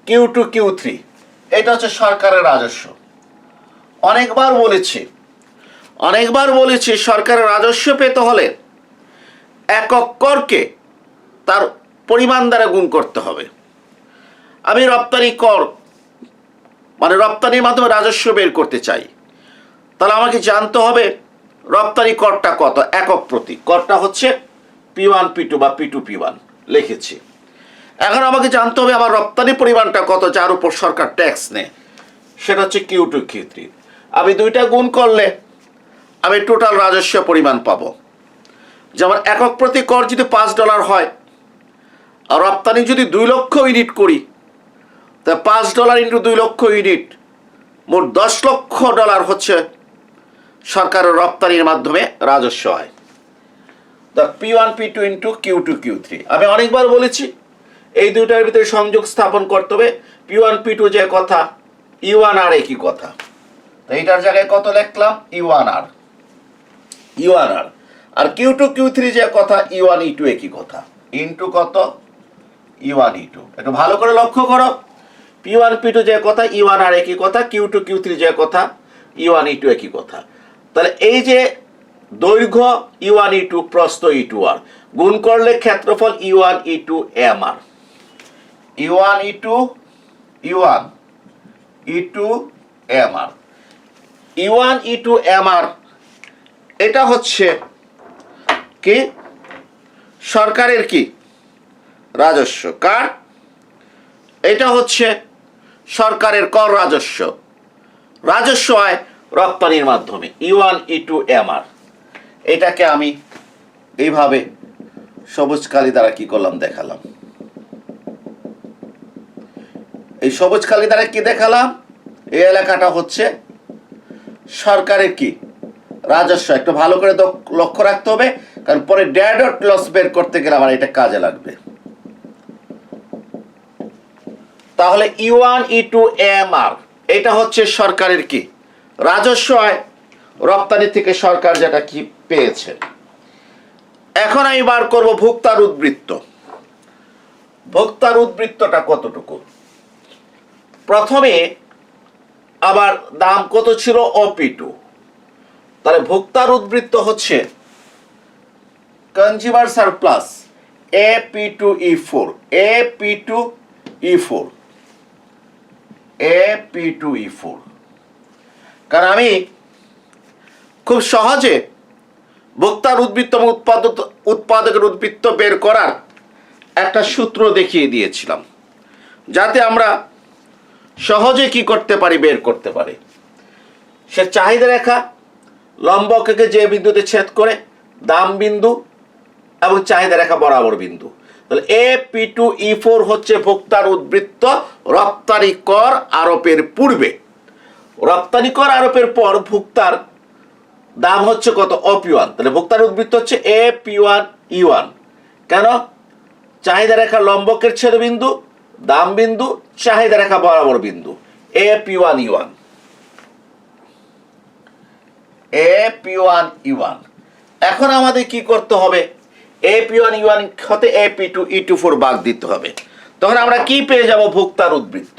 Q2 Q3। এটা হচ্ছে সরকারের রাজস্ব। অনেকবার বলেছি সরকারের রাজস্ব পেতে হলে একক করকে তার পরিমাণ দ্বারা গুণ করতে হবে। আমি রপ্তানি কর মানে রপ্তানির মাধ্যমে রাজস্ব বের করতে চাই, তাহলে আমাকে জানতে হবে রপ্তানি করটা কত একক প্রতি। করটা হচ্ছে P1 P2 বা P2 P1 লিখেছি। এখন আমাকে জানতে হবে আমার রপ্তানি পরিমাণটা কত যার উপর সরকার ট্যাক্স নেয়, সেটা হচ্ছে Q2 Q3। আমি 2টা গুণ করলে আমি টোটাল রাজস্ব পরিমাণ পাবো। যেমন একক প্রতি কর যদি $5 হয়, আর রপ্তানি যদি 2 লক্ষ ইউনিট করি, তা $5 ইন্টু 2 লক্ষ ইউনিট, মোট $10 লক্ষ হচ্ছে সরকারের রপ্তানির মাধ্যমে রাজস্ব হয়। P1 P2 into Q2 Q3। আমি অনেকবার বলেছি এই দুটার ভিতরে সংযোগ স্থাপন করতে হবে। P1 P2 যে কথা, E1R একই কথা। তো এইটার জায়গায় কত লিখলাম, E1R। আর Q2 Q3 যে কথা, E1 E2 একই কথা, ইন্টু কত, E1 E2। একটু ভালো করে লক্ষ্য করো, P1 P2 যে কথা, E1R একই কথা, Q2 Q3 যে কথা, E1 E2 একই কথা। তাহলে এই যে দৈর্ঘ্য E1 E2, প্রস্থ E2R, গুণ করলে ক্ষেত্রফল E1 E2 MR। E1 E2 MR, E1 E2 MR, এটা হচ্ছে কি সরকারের কি রাজস্ব। কার, এটা হচ্ছে সরকারের কর রাজস্ব হয় রপ্তানির মাধ্যমে, E1 E2 MR। এটাকে আমি এইভাবে সবুজ কালি দ্বারা কি করলাম, দেখালাম। এই সবুজ কালি দ্বারা কি দেখালাম, এই এলাকাটা হচ্ছে সরকারের কি রাজস্ব। একটু ভালো করে লক্ষ্য রাখতে হবে, কারণ পরে ডেট লস বের করতে গেলে আমার এটা কাজে লাগবে। তাহলে E1 E2 MR এটা হচ্ছে সরকারের কি রাজস্ব হয় রপ্তানি থেকে সরকার যেটা কি পেয়েছে। এখন আমি বার করব ভোক্তার উদ্বৃত্ত। ভোক্তার উদ্বৃত্তটা কতটুকু, প্রথমে আবার দাম কত ছিল, OP2। তাহলে ভোক্তার উদ্বৃত্ত হচ্ছে কনজিউমার সারপ্লাস AP2E4। কারণ আমি খুব সহজে ভোক্তার উদ্বৃত্ত এবং উৎপাদকের উদ্বৃত্ত বের করার একটা সূত্র দেখিয়ে দিয়েছিলাম, যাতে আমরা সহজে কি করতে পারি, বের করতে পারি। সে চাহিদা রেখা লম্ব অক্ষকে যে বিন্দুতে ছেদ করে দাম বিন্দু এবং চাহিদা রেখা বরাবর বিন্দু। তাহলে AP2E4 হচ্ছে ভোক্তার উদ্বৃত্ত রপ্তানি কর আরোপের পূর্বে। রপ্তানি কর আরোপের পর ভোক্তার দাম হচ্ছে কত OP1, তাহলে ভোক্তার উদ্বৃত্ত হচ্ছে AP1E1। কেন? চাহিদা রেখা লম্বকের ছেদবিন্দু, দাম বিন্দু, চাহিদা রেখা বরাবর বিন্দু, AP1E1। AP1E1। এখন আমাদের কি করতে হবে? AP1E1 হতে AP2E24 বাদ দিতে হবে। তখন আমরা কি পেয়ে যাব? ভোক্তার উদ্বৃত্ত।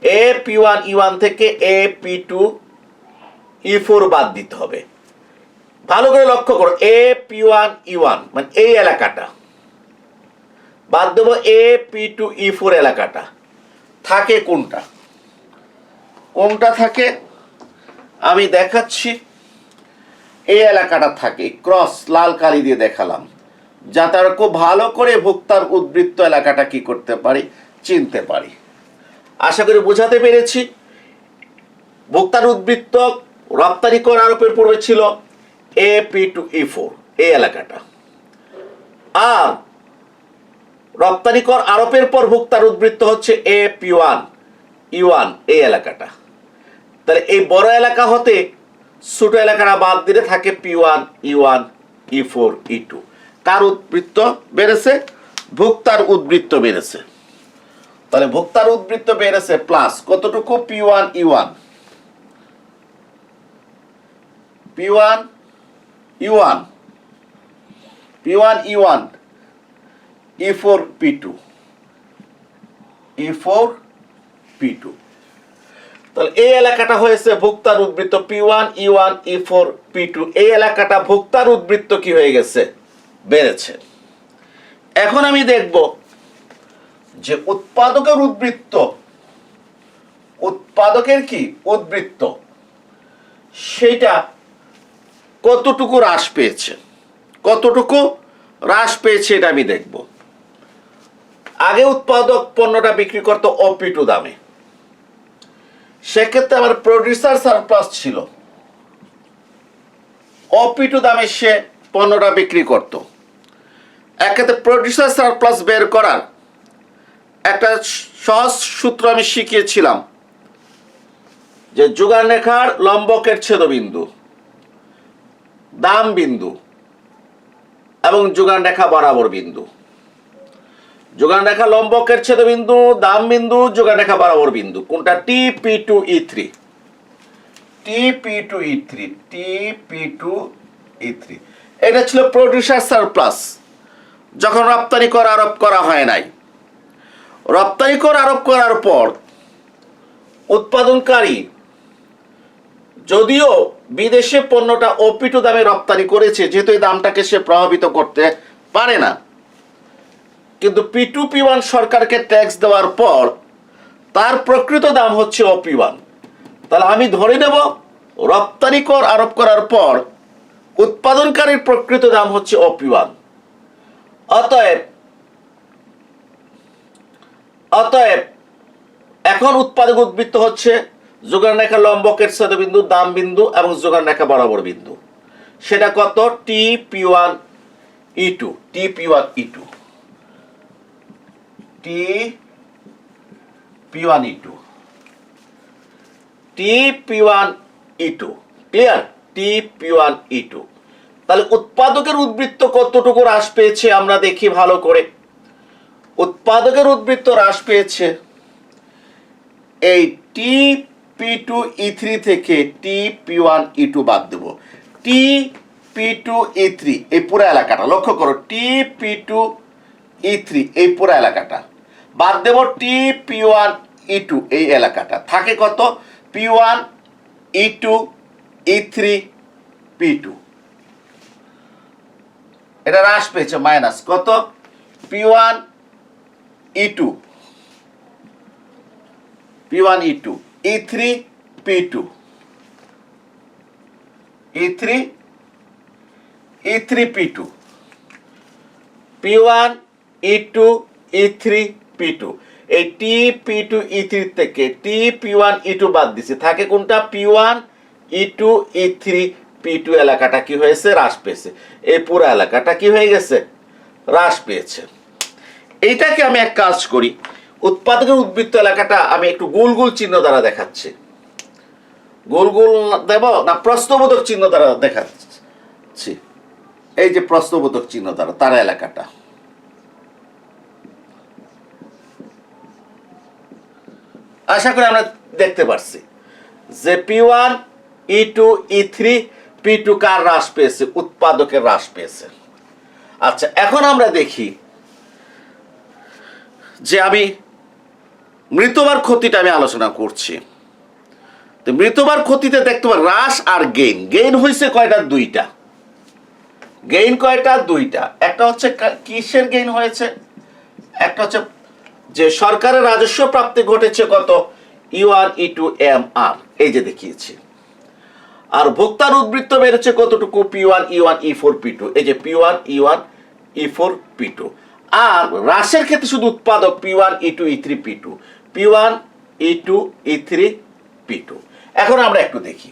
AP1E1 থেকে AP2E4 বাদ দিতে হবে। ভালো করে লক্ষ্য করো, AP1E1 মানে এই এলাকাটা বাদ দেবো, AP2E4 এলাকাটা থাকে কোনটা? কোনটা থাকে আমি দেখাচ্ছি। এই এলাকাটা থাকে, ক্রস লাল কালি দিয়ে দেখালাম, যাতে আর খুব ভালো করে ভোক্তার উদ্বৃত্ত এলাকাটা কি করতে পারি, চিনতে পারি। আশা করি বোঝাতে পেরেছি। ভোক্তার উদ্বৃত্ত রপ্তানি কর আরোপের পূর্বে ছিল AP2E4 এই এলাকাটা, আর রপ্তানি কর আরোপের পর ভোক্তার উদ্বৃত্ত হচ্ছে AP1E1 এই এলাকাটা। তাহলে এই বড় এলাকা হতে ছোট এলাকাটা বাদ দিলে থাকে P1E1E4E2। কার উদ্বৃত্ত বেড়েছে? ভোক্তার উদ্বৃত্ত বেড়েছে। তাহলে ভোক্তার উদ্বৃত্ত বেড়েছে প্লাস কতটুকু? P1E1 P1E1 E4P2 তাহলে এই এলাকাটা হয়েছে ভোক্তার উদ্বৃত্ত P1E1 E4P2। এই এলাকাটা ভোক্তার উদ্বৃত্ত কি হয়ে গেছে? বেড়েছে। এখন আমি দেখব যে উৎপাদকের উদ্বৃত্ত, উৎপাদকের কি উদ্বৃত্ত, সেটা কতটুকু হ্রাস পেয়েছে। কতটুকু হ্রাস পেয়েছে এটা আমি দেখব। আগে উৎপাদক পণ্যটা বিক্রি করতো OP2 দামে, সেক্ষেত্রে আমার প্রডিউসার সারপ্লাস ছিল, OP2 দামে সে পণ্যটা বিক্রি করত। এক্ষেত্রে প্রডিউসার সারপ্লাস বের করার একটা সহজ সূত্র আমি শিখিয়েছিলাম, যে যোগান রেখার লম্বকের ছেদবিন্দু, দাম বিন্দু এবং যোগান রেখা বরাবর বিন্দু। যোগান রেখা লম্বকের ছেদবিন্দু, দাম বিন্দু, যোগান রেখা বরাবর বিন্দু, কোনটা? TP2E3। এটা ছিল প্রডিউসার সারপ্লাস, যখন রপ্তানি কর আরোপ করা হয় নাই। রপ্তানি কর আরোপ করার পর উৎপাদনকারী যদিও বিদেশে পণ্যটা OP2 দামে রপ্তানি করেছে, যেহেতু এই দামটাকে সে প্রভাবিত করতে পারে না, কিন্তু P2P1 সরকারকে ট্যাক্স দেওয়ার পর তার প্রকৃত দাম হচ্ছে OP1। তাহলে আমি ধরে নেব রপ্তানি কর আরোপ করার পর উৎপাদনকারীর প্রকৃত দাম হচ্ছে OP1। অতএব এখন উৎপাদক উদ্বৃত্ত হচ্ছে যোগান রেখা লম্বকের ছেদবিন্দু, দাম বিন্দু এবং যোগান রেখা বরাবর বিন্দু। সেটা কত? TP1E2। ক্লিয়ার? TP1E2। তাহলে উৎপাদকের উদ্বৃত্ত কতটুকু হ্রাস পেয়েছে আমরা দেখি ভালো করে। উৎপাদকের উদ্বৃত্ত হ্রাস পেয়েছে এই TP2E3 থেকে TP1E2 বাদ দেব। TP2E3 এই পুরো এলাকাটা লক্ষ্য করো, TP2E3 এই পুরো এলাকাটা বাদ দেব, TP1E2 এই এলাকাটা থাকে কত? P1E2 E3 P2। এটা হ্রাস পেয়েছে মাইনাস কত? P1E2 E3 P2 P1E2 E3 P2। এই TP2E3 থেকে TP1E2 বাদ দিছে, থাকে কোনটা? P1E2 E3 P2 এলাকাটা কি হয়েছে? হ্রাস পেয়েছে। এই পুরো এলাকাটা কি হয়ে গেছে? হ্রাস পেয়েছে। এইটাকে আমি এক কাজ করি, উৎপাদকের উদ্বৃত্ত এলাকাটা আমি একটু গোল গোল চিহ্ন দ্বারা দেখাচ্ছি। গোল গোল দেব না প্রশ্নবোধক চিহ্ন দ্বারা দেখাচ্ছি? এই যে প্রশ্নবোধক চিহ্ন দ্বারা তারা এলাকাটা, আশা করি আমরা দেখতে পারছি যে P1 E2 E3 P2 কার হ্রাস পেয়েছে? উৎপাদকের হ্রাস পেয়েছে। আচ্ছা, এখন আমরা দেখি যে আমি মৃতবার ক্ষতিটা আমি আলোচনা করছি। তো মৃতবার ক্ষতিতে দেখতে পাই হ্রাস আর গেইন। গেইন হয়েছে কয়টা? দুইটা। গেইন কয়টা? দুইটা। একটা হচ্ছে কিসের গেইন হয়েছে? একটা হচ্ছে যে সরকারের রাজস্ব প্রাপ্তি ঘটেছে কত? E1 E2 MR, এই যে দেখিয়েছি। আর ভোক্তার উদ্বৃত্ত বেড়েছে কতটুকু? P1 E1 E4 P2, এই যে P1 E1 E4 P2। আর হ্রাসের ক্ষেত্রে শুধু উৎপাদক P1 E2 E3 P2, P1 E2 E3 P2। এখন আমরা একটু দেখি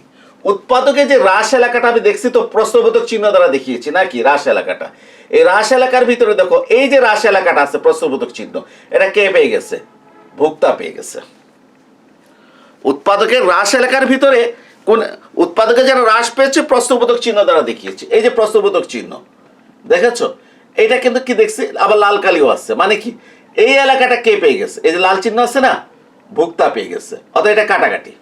উৎপাদকের যে হ্রাস এলাকাটা আমি দেখছি তো প্রশ্নবোধক চিহ্ন দ্বারা দেখিয়েছি নাকি হ্রাস এলাকাটা। এই হ্রাস এলাকার ভিতরে দেখো এই যে হ্রাস এলাকাটা আছে প্রশ্নবোধক চিহ্ন, এটা কে পেয়ে গেছে? ভোক্তা পেয়ে গেছে। উৎপাদকের হ্রাস এলাকার ভিতরে কোন উৎপাদকের যারা হ্রাস পেয়েছে প্রশ্নবোধক চিহ্ন দ্বারা দেখিয়েছে। এই যে প্রশ্নবোধক চিহ্ন দেখেছো, এটা কিন্তু কি দেখছি আবার লাল কালিও আছে, মানে কি এই এলাকাটা কে পেয়ে গেছে? এই যে লাল চিহ্ন আছে না, ভোক্তা পেয়ে গেছে, অর্থাৎ এটা কাটাকাটি।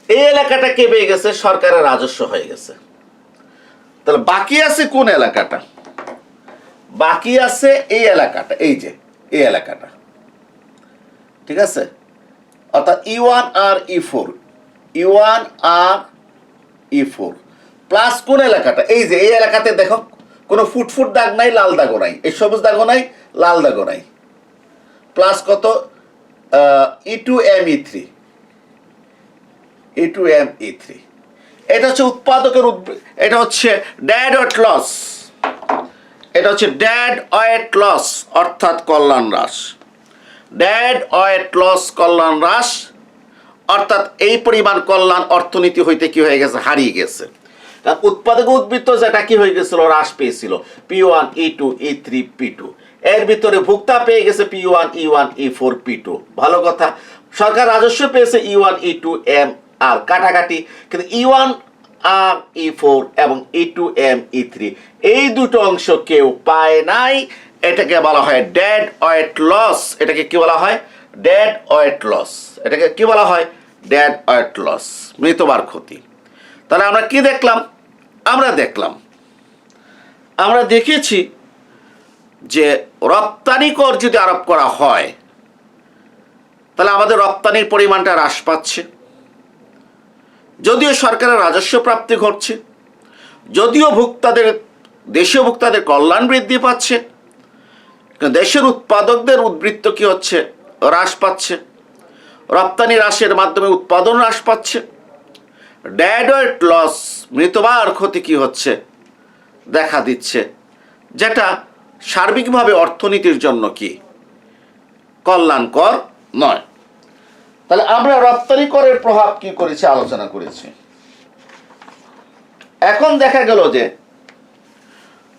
এই এলাকাটা কে পেয়ে গেছে? সরকারের রাজস্ব হয়ে গেছে। তাহলে বাকি আছে কোন এলাকাটা? বাকি আছে এই এলাকাটা, এই যে এই এলাকাটা, ঠিক আছে? অর্থাৎ E1 আর E4, E1 আর E4 প্লাস কোন এলাকাটা? এই যে এই এলাকাতে দেখো কোনো ফুটফুট দাগ নাই, লাল দাগও নাই, এই সবুজ দাগও নাই, লাল দাগও নাই, প্লাস কত? E2 ME3, E2 ME3। এটা হচ্ছে উৎপাদকের এটা হচ্ছে ডেড ওয়েট লস, এটা হচ্ছে ডেড ওয়েট লস অর্থাৎ কল্যাণ হ্রাস। ডেড ওয়েট লস কল্যাণ হ্রাস অর্থাৎ এই পরিমাণ কল্যাণ অর্থনীতি হইতে কি হয়ে গেছে? হারিয়ে গেছে। কারণ উৎপাদক উদ্বৃত্ত যেটা কি হয়ে গেছিল? হ্রাস পেয়েছিল P1 E2 E3 P2, এর ভিতরে ভোক্তা পেয়ে গেছে P1 E1 E4 P2। ভালো কথা, সরকার রাজস্ব পেয়েছে E1 E2 MR, কাটাকাটি। কিন্তু E1 আর E4 এবং E2 ME3 এই দুটো অংশ কেউ পায় নাই। এটাকে বলা হয় ডেড ওয়েট লস। এটাকে কি বলা হয়? Dead weight loss. এটাকে কি বলা হয়? ডেড ওয়েট লস, মৃতবার ক্ষতি। তাহলে আমরা কি দেখলাম? আমরা দেখেছি যে রপ্তানি কর যদি আরোপ করা হয় তাহলে আমাদের রপ্তানির পরিমাণটা হ্রাস পাচ্ছে, যদিও সরকারের রাজস্ব প্রাপ্তি ঘটছে, যদিও দেশীয় ভোক্তাদের কল্যাণ বৃদ্ধি পাচ্ছে, দেশের উৎপাদকদের উদ্বৃত্ত কি হচ্ছে? হ্রাস পাচ্ছে। রপ্তানি হ্রাসের মাধ্যমে উৎপাদন হ্রাস পাচ্ছে। ডেড ওয়েট লস, মৃতবার ক্ষতি কি হচ্ছে? দেখা দিচ্ছে, যেটা সার্বিকভাবে অর্থনীতির জন্য কি কল্যাণকর নয়। তাহলে আমরা রপ্তানি করের প্রভাব কি করেছি আলোচনা করেছি। এখন দেখা গেল যে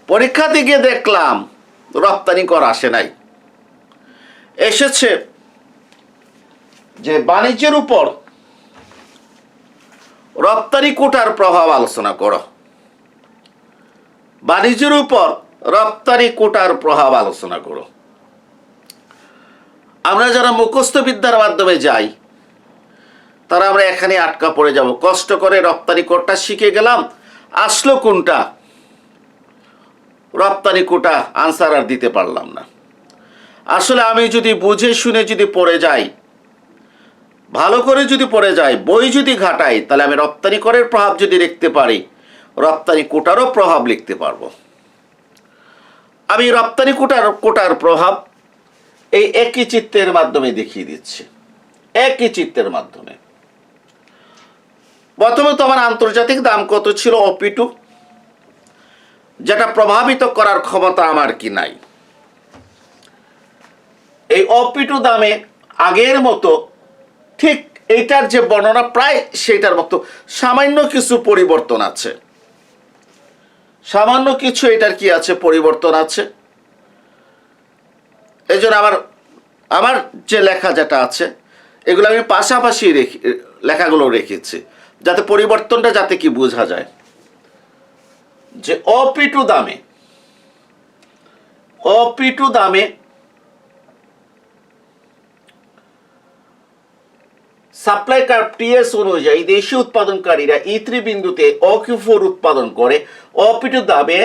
পরীক্ষাতে গিয়ে দেখলাম রপ্তানি কর আসে নাই, এসেছে যে বাণিজ্যের উপর রপ্তানি কোটার প্রভাব আলোচনা করো। বাণিজ্যের উপর রপ্তানি কোটার প্রভাব আলোচনা করো। আমরা যারা মুখস্থ বিদ্যার মাধ্যমে যাই তারা আমরা এখানে আটকা পড়ে যাব। কষ্ট করে রপ্তানি কোটা শিখে গেলাম, আসলো কোনটা? রপ্তানি কোটা আনসার আর দিতে পারলাম না। আসলে আমি যদি বুঝে শুনে যদি পড়ে যাই, ভালো করে যদি পড়ে যাই, বই যদি ঘাটাই, তাহলে আমি রপ্তানি করের প্রভাব যদি লিখতে পারি, রপ্তানি কোটারও প্রভাব লিখতে পারবো। আমি রপ্তানি কোটার প্রভাব এই একই চিত্রের মাধ্যমে দেখিয়ে দিচ্ছি। একই চিত্রের মাধ্যমে প্রথমে তো আমার আন্তর্জাতিক দাম কত ছিল? OP2, যেটা প্রভাবিত করার ক্ষমতা আমার কি নাই। এই OP2 দামে আগের মতো ঠিক এইটার যে বর্ণনা প্রায় সেইটার মতো, সামান্য কিছু পরিবর্তন আছে। সামান্য কিছু এটার কি আছে? পরিবর্তন আছে। এই জন্য আমার যে লেখা যেটা আছে এগুলো আমি পাশাপাশি লেখাগুলো রেখেছি যাতে পরিবর্তনটা যাতে কি বোঝা যায়, যে অপিটু দামে সাপ্লাই কার্ভ টিএস অনুযায়ী দেশীয় উৎপাদনকারীরা E3 বিন্দুতে OQ4 উৎপাদন করে অপিটু দামে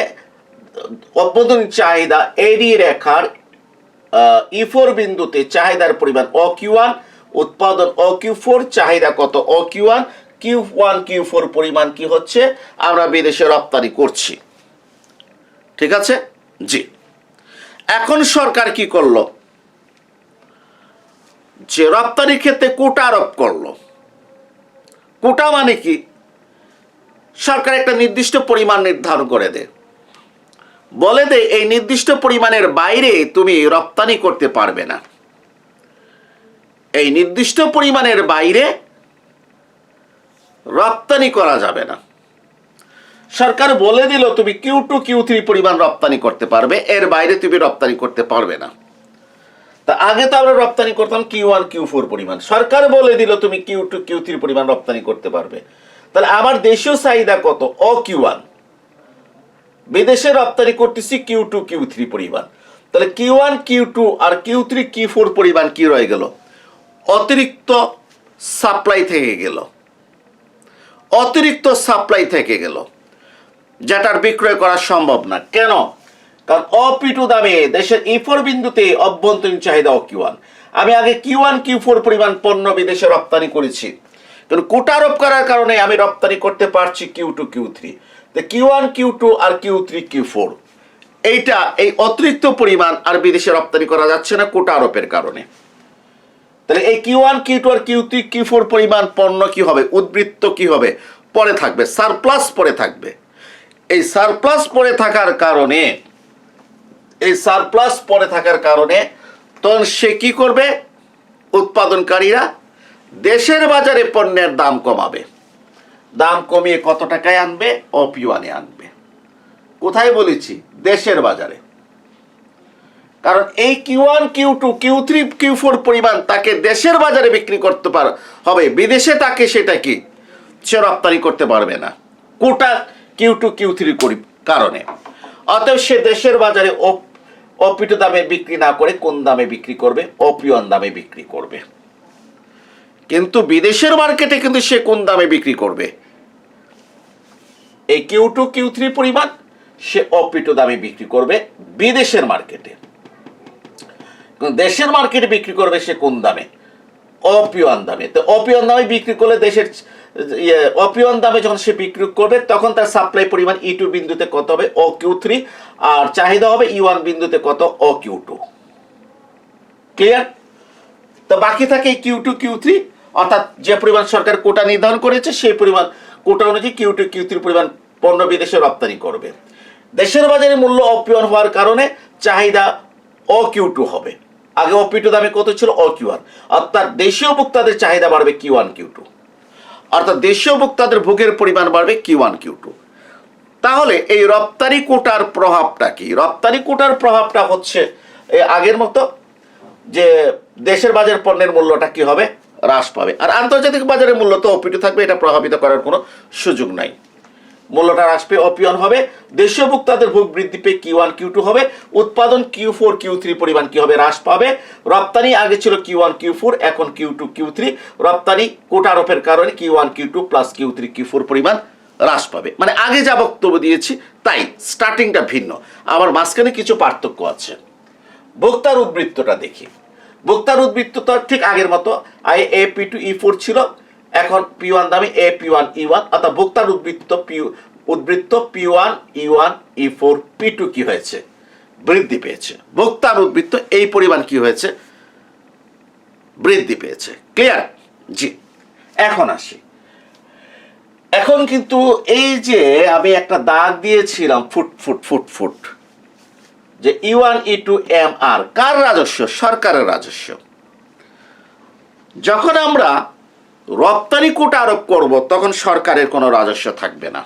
অভ্যন্তরীণ চাহিদা এডি রেখার E4 বিন্দুতে চাহিদার পরিমাণ OQ1, উৎপাদন OQ4, চাহিদা কত OQ1, Q1 Q4 পরিমাণ কি হচ্ছে আমরা বিদেশে রপ্তানি করছি। ঠিক আছে? জি। এখন সরকার কি করলো, যে রপ্তানির ক্ষেত্রে কোটা আরোপ করলো। কোটা মানে কি, সরকার একটা নির্দিষ্ট পরিমাণ নির্ধারণ করে দেয়, বলে দে এই নির্দিষ্ট পরিমাণের বাইরে তুমি রপ্তানি করতে পারবে না, এই নির্দিষ্ট পরিমাণের বাইরে রপ্তানি করা যাবে না। সরকার বলে দিল তুমি Q2 Q3 পরিমাণ রপ্তানি করতে পারবে, এর বাইরে তুমি রপ্তানি করতে পারবে না। তা আগে তো আমরা রপ্তানি করতাম Q1 Q4 পরিমাণ, সরকার বলে দিল তুমি Q2 Q3 পরিমাণ রপ্তানি করতে পারবে। তাহলে আমার দেশীয় চাহিদা কত OQ1, বিদেশে রপ্তানি করতেছি Q2 Q3 পরিমাণ। তাহলে Q1 Q2 আর Q3 Q4 পরিমাণ কি রয়ে গেল, অতিরিক্ত সাপ্লাই থেকে গেল, অতিরিক্ত সাপ্লাই থেকে গেল, যেটার বিক্রয় করা সম্ভব না। কেন? কারণ অপিটু দামে দেশের E4 বিন্দুতে অভ্যন্তরীণ চাহিদা OQ1, আমি আগে Q1 Q4 পরিমাণ পণ্য বিদেশে রপ্তানি করেছি, কিন্তু কোটা আরোপ করার কারণে আমি রপ্তানি করতে পারছি Q2 Q3। Q1 Q2 আর Q3 Q4 এইটা এই অতিরিক্ত পরিমাণ আর বিদেশে রপ্তানি করা যাচ্ছে না কোটা আরোপের কারণে। তাহলে এই Q1 Q2 আর Q3 Q4 পরিমাণ পণ্য কি হবে, উদ্বৃত্ত কি হবে, পরে থাকবে, সারপ্লাস পরে থাকবে। এই সারপ্লাস পরে থাকার কারণে, এই সারপ্লাস পরে থাকার কারণে তখন সে কি করবে, উৎপাদনকারীরা দেশের বাজারে পণ্যের দাম কমাবে, দাম কমিয়ে কত টাকায় আনবে, OP1-এ আনবে। কোথায় বলেছি, দেশের বাজারে। কারণ এই Q1 Q2 Q3 Q4 পরিমাণ তাকে দেশের বাজারে বিক্রি করতে হবে, বিদেশে তাকে সেটা কি সে রপ্তানি করতে পারবে না কোটা Q2 Q3 কারণে। অতএব সে দেশের বাজারে অপিটু দামে বিক্রি না করে কোন দামে বিক্রি করবে, OP1 দামে বিক্রি করবে। কিন্তু বিদেশের মার্কেটে কিন্তু সে কোন দামে বিক্রি করবে, এই Q2 Q3 পরিমাণ সে অপিটু দামে বিক্রি করবে বিদেশের মার্কেটে। দেশের মার্কেটে বিক্রি করবে সে কোন দামে, OP1 দামে। তো OP1 দামে বিক্রি করলে দেশের OP1 দামে যখন সে বিক্রি করবে তখন তার সাপ্লাই পরিমাণ E2 বিন্দুতে কত হবে, OQ3, আর চাহিদা হবে E1 বিন্দুতে কত, OQ2। ক্লিয়ার? তো বাকি থাকে Q2 Q3, অর্থাৎ যে পরিমাণ সরকার কোটা নির্ধারণ করেছে সেই পরিমাণ কোটা অনুযায়ী Q2 Q3 পরিমাণ পণ্য বিদেশে রপ্তানি করবে। দেশের বাজারে মূল্য OP1 হওয়ার কারণে চাহিদা OQ2 হবে। আগে OP2 দামে কত ছিল, OQ1, অর্থাৎ দেশীয় ভোক্তাদের চাহিদা বাড়বে Q1 Q2, অর্থাৎ দেশীয় ভোক্তাদের ভোগের পরিমাণ বাড়বে Q1 Q2। তাহলে এই রপ্তানি কোটার প্রভাবটা কি, রপ্তানি কোটার প্রভাবটা হচ্ছে আগের মতো, যে দেশের বাজার পণ্যের মূল্যটা কি হবে, হ্রাস পাবে, আর আন্তর্জাতিক বাজারের মূল্য তো OP2 থাকবে, এটা প্রভাবিত করার কোনো সুযোগ নাই। মূল্যটা হ্রাস পেয়ে OP1 হবে, দেশীয় ভোক্তাদের ভোগ বৃদ্ধি পেয়ে Q1 Q2 হবে, উৎপাদন Q4 Q3 পরিমাণ কি হবে, হ্রাস পাবে। রপ্তানি আগে ছিল Q1 Q4, এখন Q2 Q3, রপ্তানি কোটা আরোপের কারণে Q1 Q2 plus Q3 Q4 পরিমাণ হ্রাস পাবে। মানে আগে যা বক্তব্য দিয়েছি তাই, স্টার্টিংটা ভিন্ন, আবার মাঝখানে কিছু পার্থক্য আছে। ভোক্তার উদ্বৃত্তটা দেখি, ভোক্তার উদ্বৃত্ত তো ঠিক আগের মতো AP2 E4 ছিল, এখন P1 দামে AP1 E1, অর্থাৎ ভোক্তার উদ্বৃত্ত P1 E1 E4 P2 কি হয়েছে, বৃদ্ধি পেয়েছে। ভোক্তার উদ্বৃত্ত এই পরিমাণ কি হয়েছে, বৃদ্ধি পেয়েছে। ক্লিয়ার? জি। এখন আসি, এখন কিন্তু এই যে আমি একটা দাগ দিয়েছিলাম ফুট ফুট ফুট ফুট, যে E1 E2 MR কার রাজস্ব, সরকারের রাজস্ব। যখন আমরা রপ্তানি কোটা আরোপ করব তখন সরকারের কোনো রাজস্ব থাকবে না।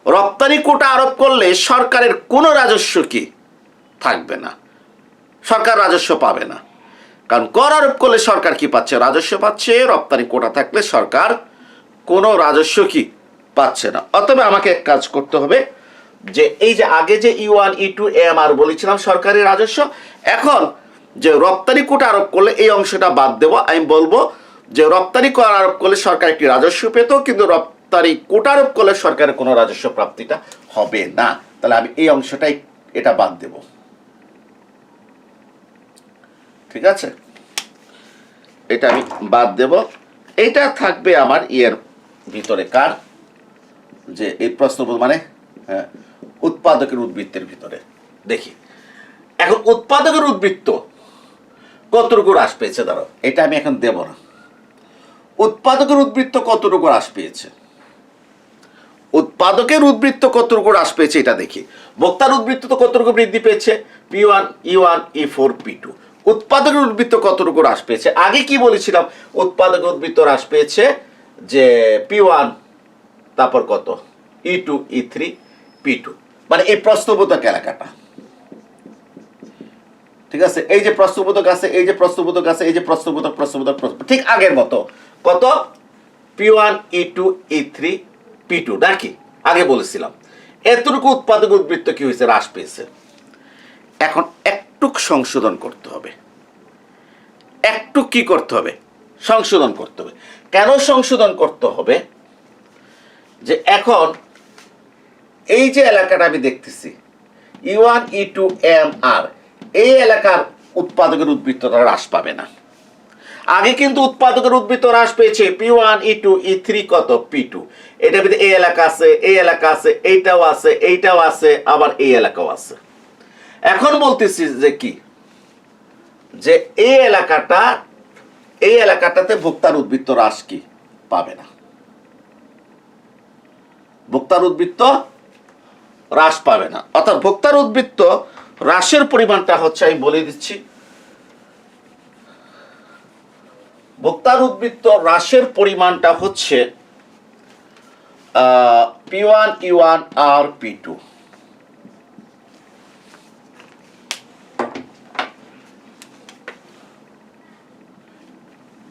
রপ্তানি কোটা আরোপ করলে সরকারের কোনো রাজস্ব কি থাকবে না, সরকার রাজস্ব পাবে না। কারণ কর আরোপ করলে সরকার কি পাচ্ছে? রাজস্ব পাচ্ছে। রপ্তানি কোটা থাকলে সরকার কোনো রাজস্ব কি পাচ্ছে না। অতএব আমাকে এক কাজ করতে হবে, যে এই যে আগে যে E1 E2 AMR বলেছিলাম সরকারি রাজস্ব, এখন যে রপ্তানি কোটা আরোপ করলে এই অংশটা বাদ দেব। আমি বলবো যে রপ্তানি কর আরোপ করলে সরকার একটি রাজস্ব পেত, কিন্তু রপ্তানি কোটা আরোপ করলে সরকারের কোনো রাজস্ব প্রাপ্তিটা হবে না। তাহলে আমি এই অংশটাই এটা বাদ দেব। ঠিক আছে, এটা আমি বাদ দেব। এটা থাকবে আমার ইয়ের ভিতরে, কার যে এই প্রশ্ন মানে উৎপাদকের উদ্বৃত্তের ভিতরে। দেখি এখন উৎপাদকের উদ্বৃত্ত কতটুকু হ্রাস পেয়েছে। ধরো এটা আমি এখন দেব না। উৎপাদকের উদ্বৃত্ত কতটুকু হ্রাস পেয়েছে, উৎপাদকের উদ্বৃত্ত কতটুকু হ্রাস পেয়েছে এটা দেখি। ভোক্তার উদ্বৃত্ত তো কতটুকু বৃদ্ধি পেয়েছে, P1 E1 E4 P2। উৎপাদকের উদ্বৃত্ত কতটুকু হ্রাস পেয়েছে? আগে কি বলেছিলাম, উৎপাদকের উদ্বৃত্ত হ্রাস পেয়েছে যে P1, তারপর কত E2 E3 P2, মানে এই প্রশ্নবোধক এলাকাটা। ঠিক আছে, এই যে প্রশ্নবোধক আছে, এই যে প্রশ্নবোধক আছে, এই যে প্রশ্নবোধক প্রশ্নবোধক ঠিক আগের মতো কত P1 E2 E3 P2 নাকি আগে বলেছিলাম। এতটুকু উৎপাদক উদ্বৃত্ত কি হয়েছে, হ্রাস পেয়েছে। এখন একটু সংশোধন করতে হবে, একটু কি করতে হবে, সংশোধন করতে হবে। কেন সংশোধন করতে হবে? যে এখন এই যে এলাকাটা আমি দেখতেছি E1 E2 AMR, এই এলাকার উৎপাদকের উদ্বৃত্তটা হ্রাস পাবে না। আগে কিন্তু উৎপাদকের উদ্বৃত্ত হ্রাস পেয়েছে P1 E2 E3 কত P2। এটার ভিতরে এই এলাকা আছে, এই এলাকা আছে, এইটাও আছে, এইটাও আছে, আবার এই এলাকাও আছে। এখন বলতেছি যে কি, যে এই এলাকাটা, এই এলাকাটাতে ভোক্তার উদ্বৃত্ত হ্রাস কি পাবে না, ভোক্তার উদ্বৃত্ত হ্রাস পাবে না। অর্থাৎ ভোক্তার উদ্বৃত্ত হ্রাসের পরিমাণটা হচ্ছে, আমি বলে দিচ্ছি, ভোক্তার উদ্বৃত্ত হ্রাসের পরিমাণটা হচ্ছে P1 E1 আর P2।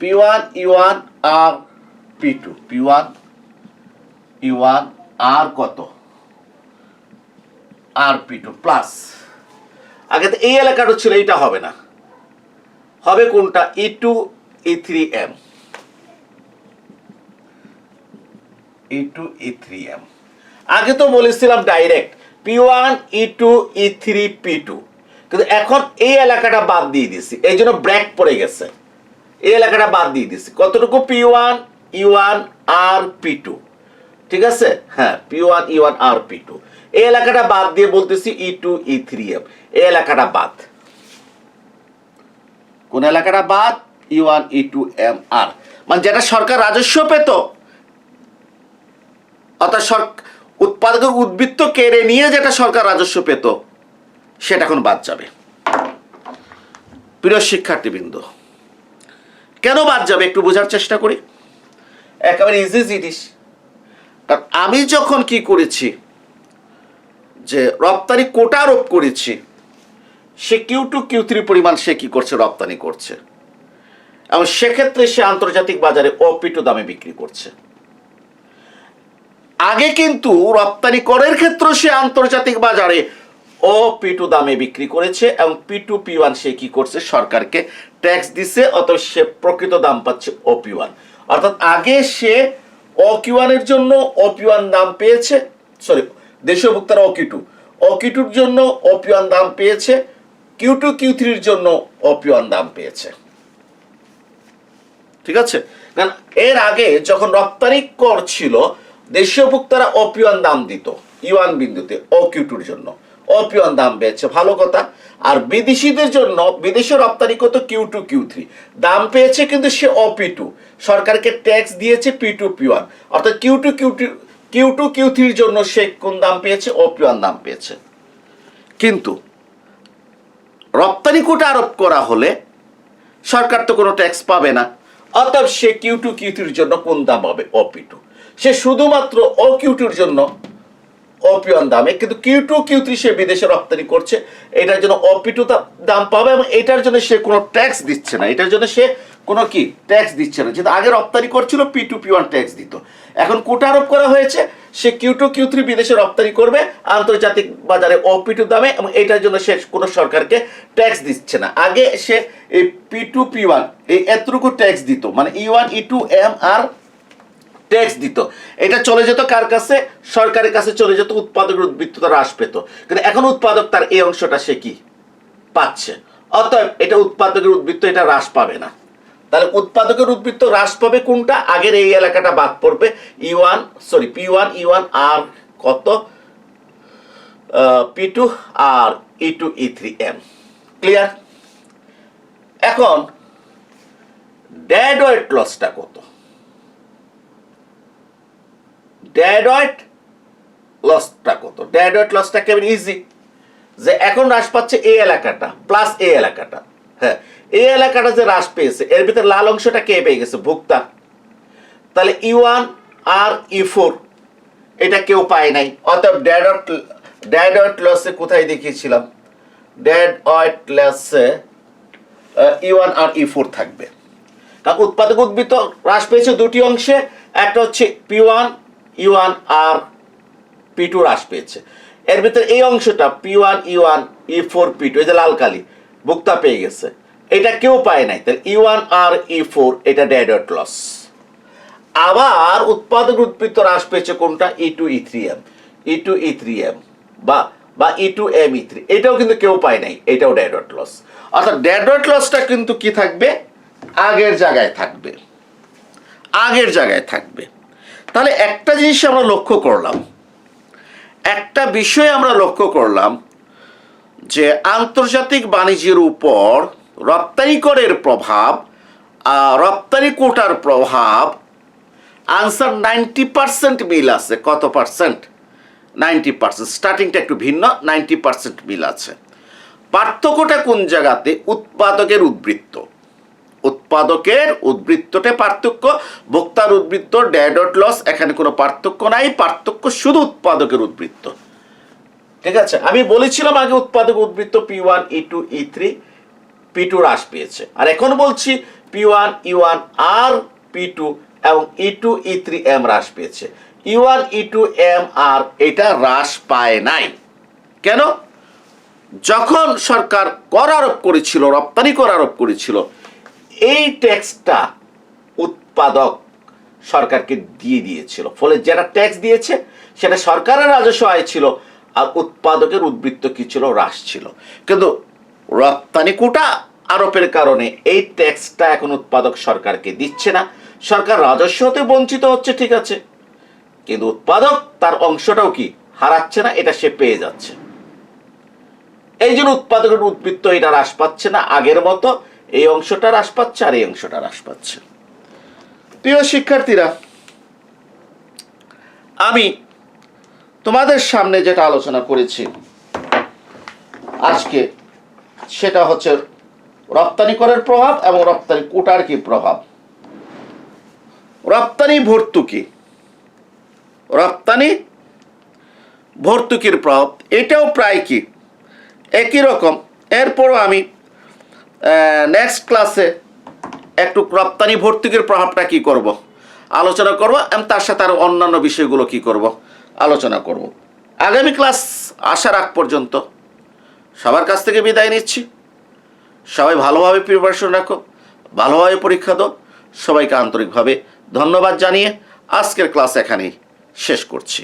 P1 E1 আর P2, P1 E1 আর কত আর P2 প্লাস, আগে তো এই এলাকাটা ছিল, এইটা হবে না, হবে কোনটা E2 E3M, E2 E3M। আগে তো বলেছিলাম direct P1 E2 E3 P2, কিন্তু এখন এই এলাকাটা বাদ দিয়ে দিছি, এই জন্য ব্রেক পড়ে গেছে। এই এলাকাটা বাদ দিয়ে দিছি, কতটুকু P1 E1 আর P2। ঠিক আছে, হ্যাঁ P1 E1 আর P2, এই এলাকাটা বাদ দিয়ে বলতেছি E2 E3M। এই এলাকাটা বাদ, কোন এলাকাটা বাদ? E1 E2 MR, মানে যেটা সরকার রাজস্ব পেত, অর্থাৎ উৎপাদকের উদ্বৃত্ত কেড়ে নিয়ে যেটা সরকার রাজস্ব পেত, সেটা এখন বাদ যাবে। প্রিয় শিক্ষার্থীবৃন্দ, কেন বাদ যাবে একটু বোঝার চেষ্টা করি। একেবারে ইজি জিনিস। কারণ আমি যখন কি করেছি, যে রপ্তানি কোটা আরোপ করেছি, সে Q2 Q3 পরিমাণ সে কি করছে, রপ্তানি করছে, এবং সেক্ষেত্রে সে আন্তর্জাতিক বাজারে P2 দামে বিক্রি করছে। আগে কিন্তু রপ্তানি করের ক্ষেত্রে সে আন্তর্জাতিক বাজারে P2 দামে বিক্রি করেছে, এবং P2 P1 সে কি করছে, সরকারকে ট্যাক্স দিছে, অতএব সে প্রকৃত দাম পাচ্ছে P1। অর্থাৎ আগে সে Q1 এর জন্য P1 দাম পেয়েছে, সরি দেশীয় ভোক্তারা Q2 জন্য P1 দাম পেয়েছে, Q2 Q3 এর জন্য P1 দাম পেয়েছে। ঠিক আছে, কারণ এর আগে যখন রপ্তানি কর ছিল, দেশীয় ভোক্তারা P1 দাম দিত E1 বিন্দুতে Q2 এর জন্য, P1 দাম পেয়েছে, ভালো কথা। আর বিদেশিদের জন্য, বিদেশে রপ্তানি কত Q2 Q3 দাম পেয়েছে, কিন্তু সে P2 সরকারকে ট্যাক্স দিয়েছে P2 P1, অর্থাৎ Q2 Q3 এর জন্য সে কোন দাম পেয়েছে, P1 দাম পেয়েছে। কিন্তু রপ্তানি কোটা আরোপ করা হলে সরকার তো কোনো ট্যাক্স পাবে না, অতএব সে Q2 Q3 এর জন্য কোন দাম হবে, P2। সে শুধুমাত্র Q2 এর জন্য OP1 দামে, কিন্তু Q2 Q3 সে বিদেশে রপ্তানি করছে, এটার জন্য OP2 দাম পাবে এবং এটার জন্য সে কোনো ট্যাক্স দিচ্ছে না, এটার জন্য সে কোনো কি ট্যাক্স দিচ্ছে না। যেহেতু আগে রপ্তানি করছিল P2 P1 ট্যাক্স দিত, এখন কোটা আরোপ করা হয়েছে, সে Q2 Q3 বিদেশে রপ্তানি করবে আন্তর্জাতিক বাজারে OP2 দামে এবং এটার জন্য সে কোনো সরকারকে ট্যাক্স দিচ্ছে না। আগে সে এই P2 P1 এই এতটুকু ট্যাক্স দিত, মানে E1 E2 M আর ট্যাক্স দিত, এটা চলে যেত কার কাছে? সরকারের কাছে চলে যেত, উৎপাদকের উদ্বৃত্ততা হ্রাস পেত। কিন্তু এখন উৎপাদক তার এই অংশটা সে কি পাচ্ছে, অতএব এটা উৎপাদকের উদ্বৃত্ত এটা হ্রাস পাবে না। তাহলে উৎপাদকের উদ্বৃত্ত হ্রাস পাবে কোনটা? আগের এই এলাকাটা বাদ পড়বে, P1 E1 আর কত P2 আর E2 E3 M। ক্লিয়ার? এখন ডেড ওয়েট লসটা কত? ডেড ওয়েট লসটা কত? ডেড ওয়েট লসটা কেমন? ইজি, যে এখন হ্রাস পাচ্ছে এই এলাকাটা প্লাস এই এলাকাটা। হ্যাঁ, এই এলাকাটা যে হ্রাস পেয়েছে এর ভিতরে লাল অংশটা কে পেয়ে গেছে? ভোক্তা। তাহলে E1 আর E4 এটা কেউ পায় নাই, অতএব ডেড ওয়েট লসে কোথায় দেখিয়েছিলাম? ডেড ওয়েট লসে E1 আর E4 থাকবে। কারণ উৎপাদক উদ্বৃত্ত হ্রাস পেয়েছে দুটি অংশে, একটা হচ্ছে P1 E1 আর P2 হ্রাস পেয়েছে, এর ভিতরে এই অংশটা P1 E1 E4 P2 এই যে লাল কালি ভোক্তা পেয়ে গেছে, এটা কেউ পায় নাই। তাহলে E1 আর E4 এটা ডেড ওয়েট লস। আবার উৎপাদক উদ্বৃত্ত হ্রাস পেয়েছে কোনটা? E2 E3 M বা E2 M E3, এটাও কিন্তু কেউ পায় নাই, এটাও ডেড ওয়েট লস। অর্থাৎ ডেড ওয়েট লসটা কিন্তু কি থাকবে? আগের জায়গায় থাকবে, আগের জায়গায় থাকবে। তাহলে একটা জিনিস আমরা লক্ষ্য করলাম, একটা বিষয় আমরা লক্ষ্য করলাম যে আন্তর্জাতিক বাণিজ্যের উপর রপ্তানি করের প্রভাব, রপ্তানি কোটার প্রভাব, আনসার 90% মিল আছে। কত পার্সেন্ট? 90%। স্টার্টিংটা একটু ভিন্ন, 90% মিল আছে। পার্থক্যটা কোন জায়গাতে? উৎপাদকের উদ্বৃত্ত, উৎপাদকের উদ্বৃত্ততে পার্থক্য, ভোক্তার উদ্বৃত্ত ডেড ওয়েট লস এখানে কোনো পার্থক্য নাই, পার্থক্য শুধু উৎপাদকের উদ্বৃত্ত। ঠিক আছে, আমি বলেছিলাম আগে উৎপাদক উদ্বৃত্ত P1 E2 E3 P2 হ্রাস পেয়েছে, আর এখন বলছি P1 E1 আর P2 এবং E2 E3 M হ্রাস পেয়েছে। E1 E2 M আর এটা হ্রাস পায় নাই। কেন? যখন সরকার কর আরোপ করেছিল, রপ্তানি কর আরোপ করেছিল, এই ট্যাক্সটা উৎপাদক সরকারকে দিয়ে দিয়েছিল, ফলে যারা ট্যাক্স দিয়েছে সেটা সরকারের রাজস্ব আয় ছিল, আর উৎপাদকের উদ্বৃত্ত কি ছিল? হ্রাস ছিল। কিন্তু রপ্তানি কোটা আরোপের কারণে এই ট্যাক্সটা এখন উৎপাদক সরকারকে দিচ্ছে না, সরকার রাজস্ব হতে বঞ্চিত হচ্ছে, ঠিক আছে, কিন্তু উৎপাদক তার অংশটাও কি হারাচ্ছে না, এটা সে পেয়ে যাচ্ছে। এই জন্য উৎপাদকের উদ্বৃত্ত এটা হ্রাস পাচ্ছে না আগের মতো, এই অংশটা হ্রাস পাচ্ছে আর এই অংশটা হ্রাস পাচ্ছে। প্রিয় শিক্ষার্থীরা, আমি তোমাদের সামনে যেটা আলোচনা করেছি আজকে, সেটা হচ্ছে রপ্তানি করের প্রভাব এবং রপ্তানি কোটার কি প্রভাব। রপ্তানি ভর্তুকি, রপ্তানি ভর্তুকির প্রভাব, এটাও প্রায় কি একই রকম। এরপরও আমি নেক্সট ক্লাসে একটু রপ্তানি ভর্তুকির প্রভাবটা কি করব আলোচনা করব, এবং তার সাথে আরও অন্যান্য বিষয়গুলো কি করব আলোচনা করব। আগামী ক্লাস আসার আগ পর্যন্ত সবার কাছ থেকে বিদায় নিচ্ছি। সবাই ভালোভাবে প্রিপারেশন রাখো, ভালোভাবে পরীক্ষা দাও। সবাইকে আন্তরিকভাবে ধন্যবাদ জানিয়ে আজকের ক্লাস এখানেই শেষ করছি।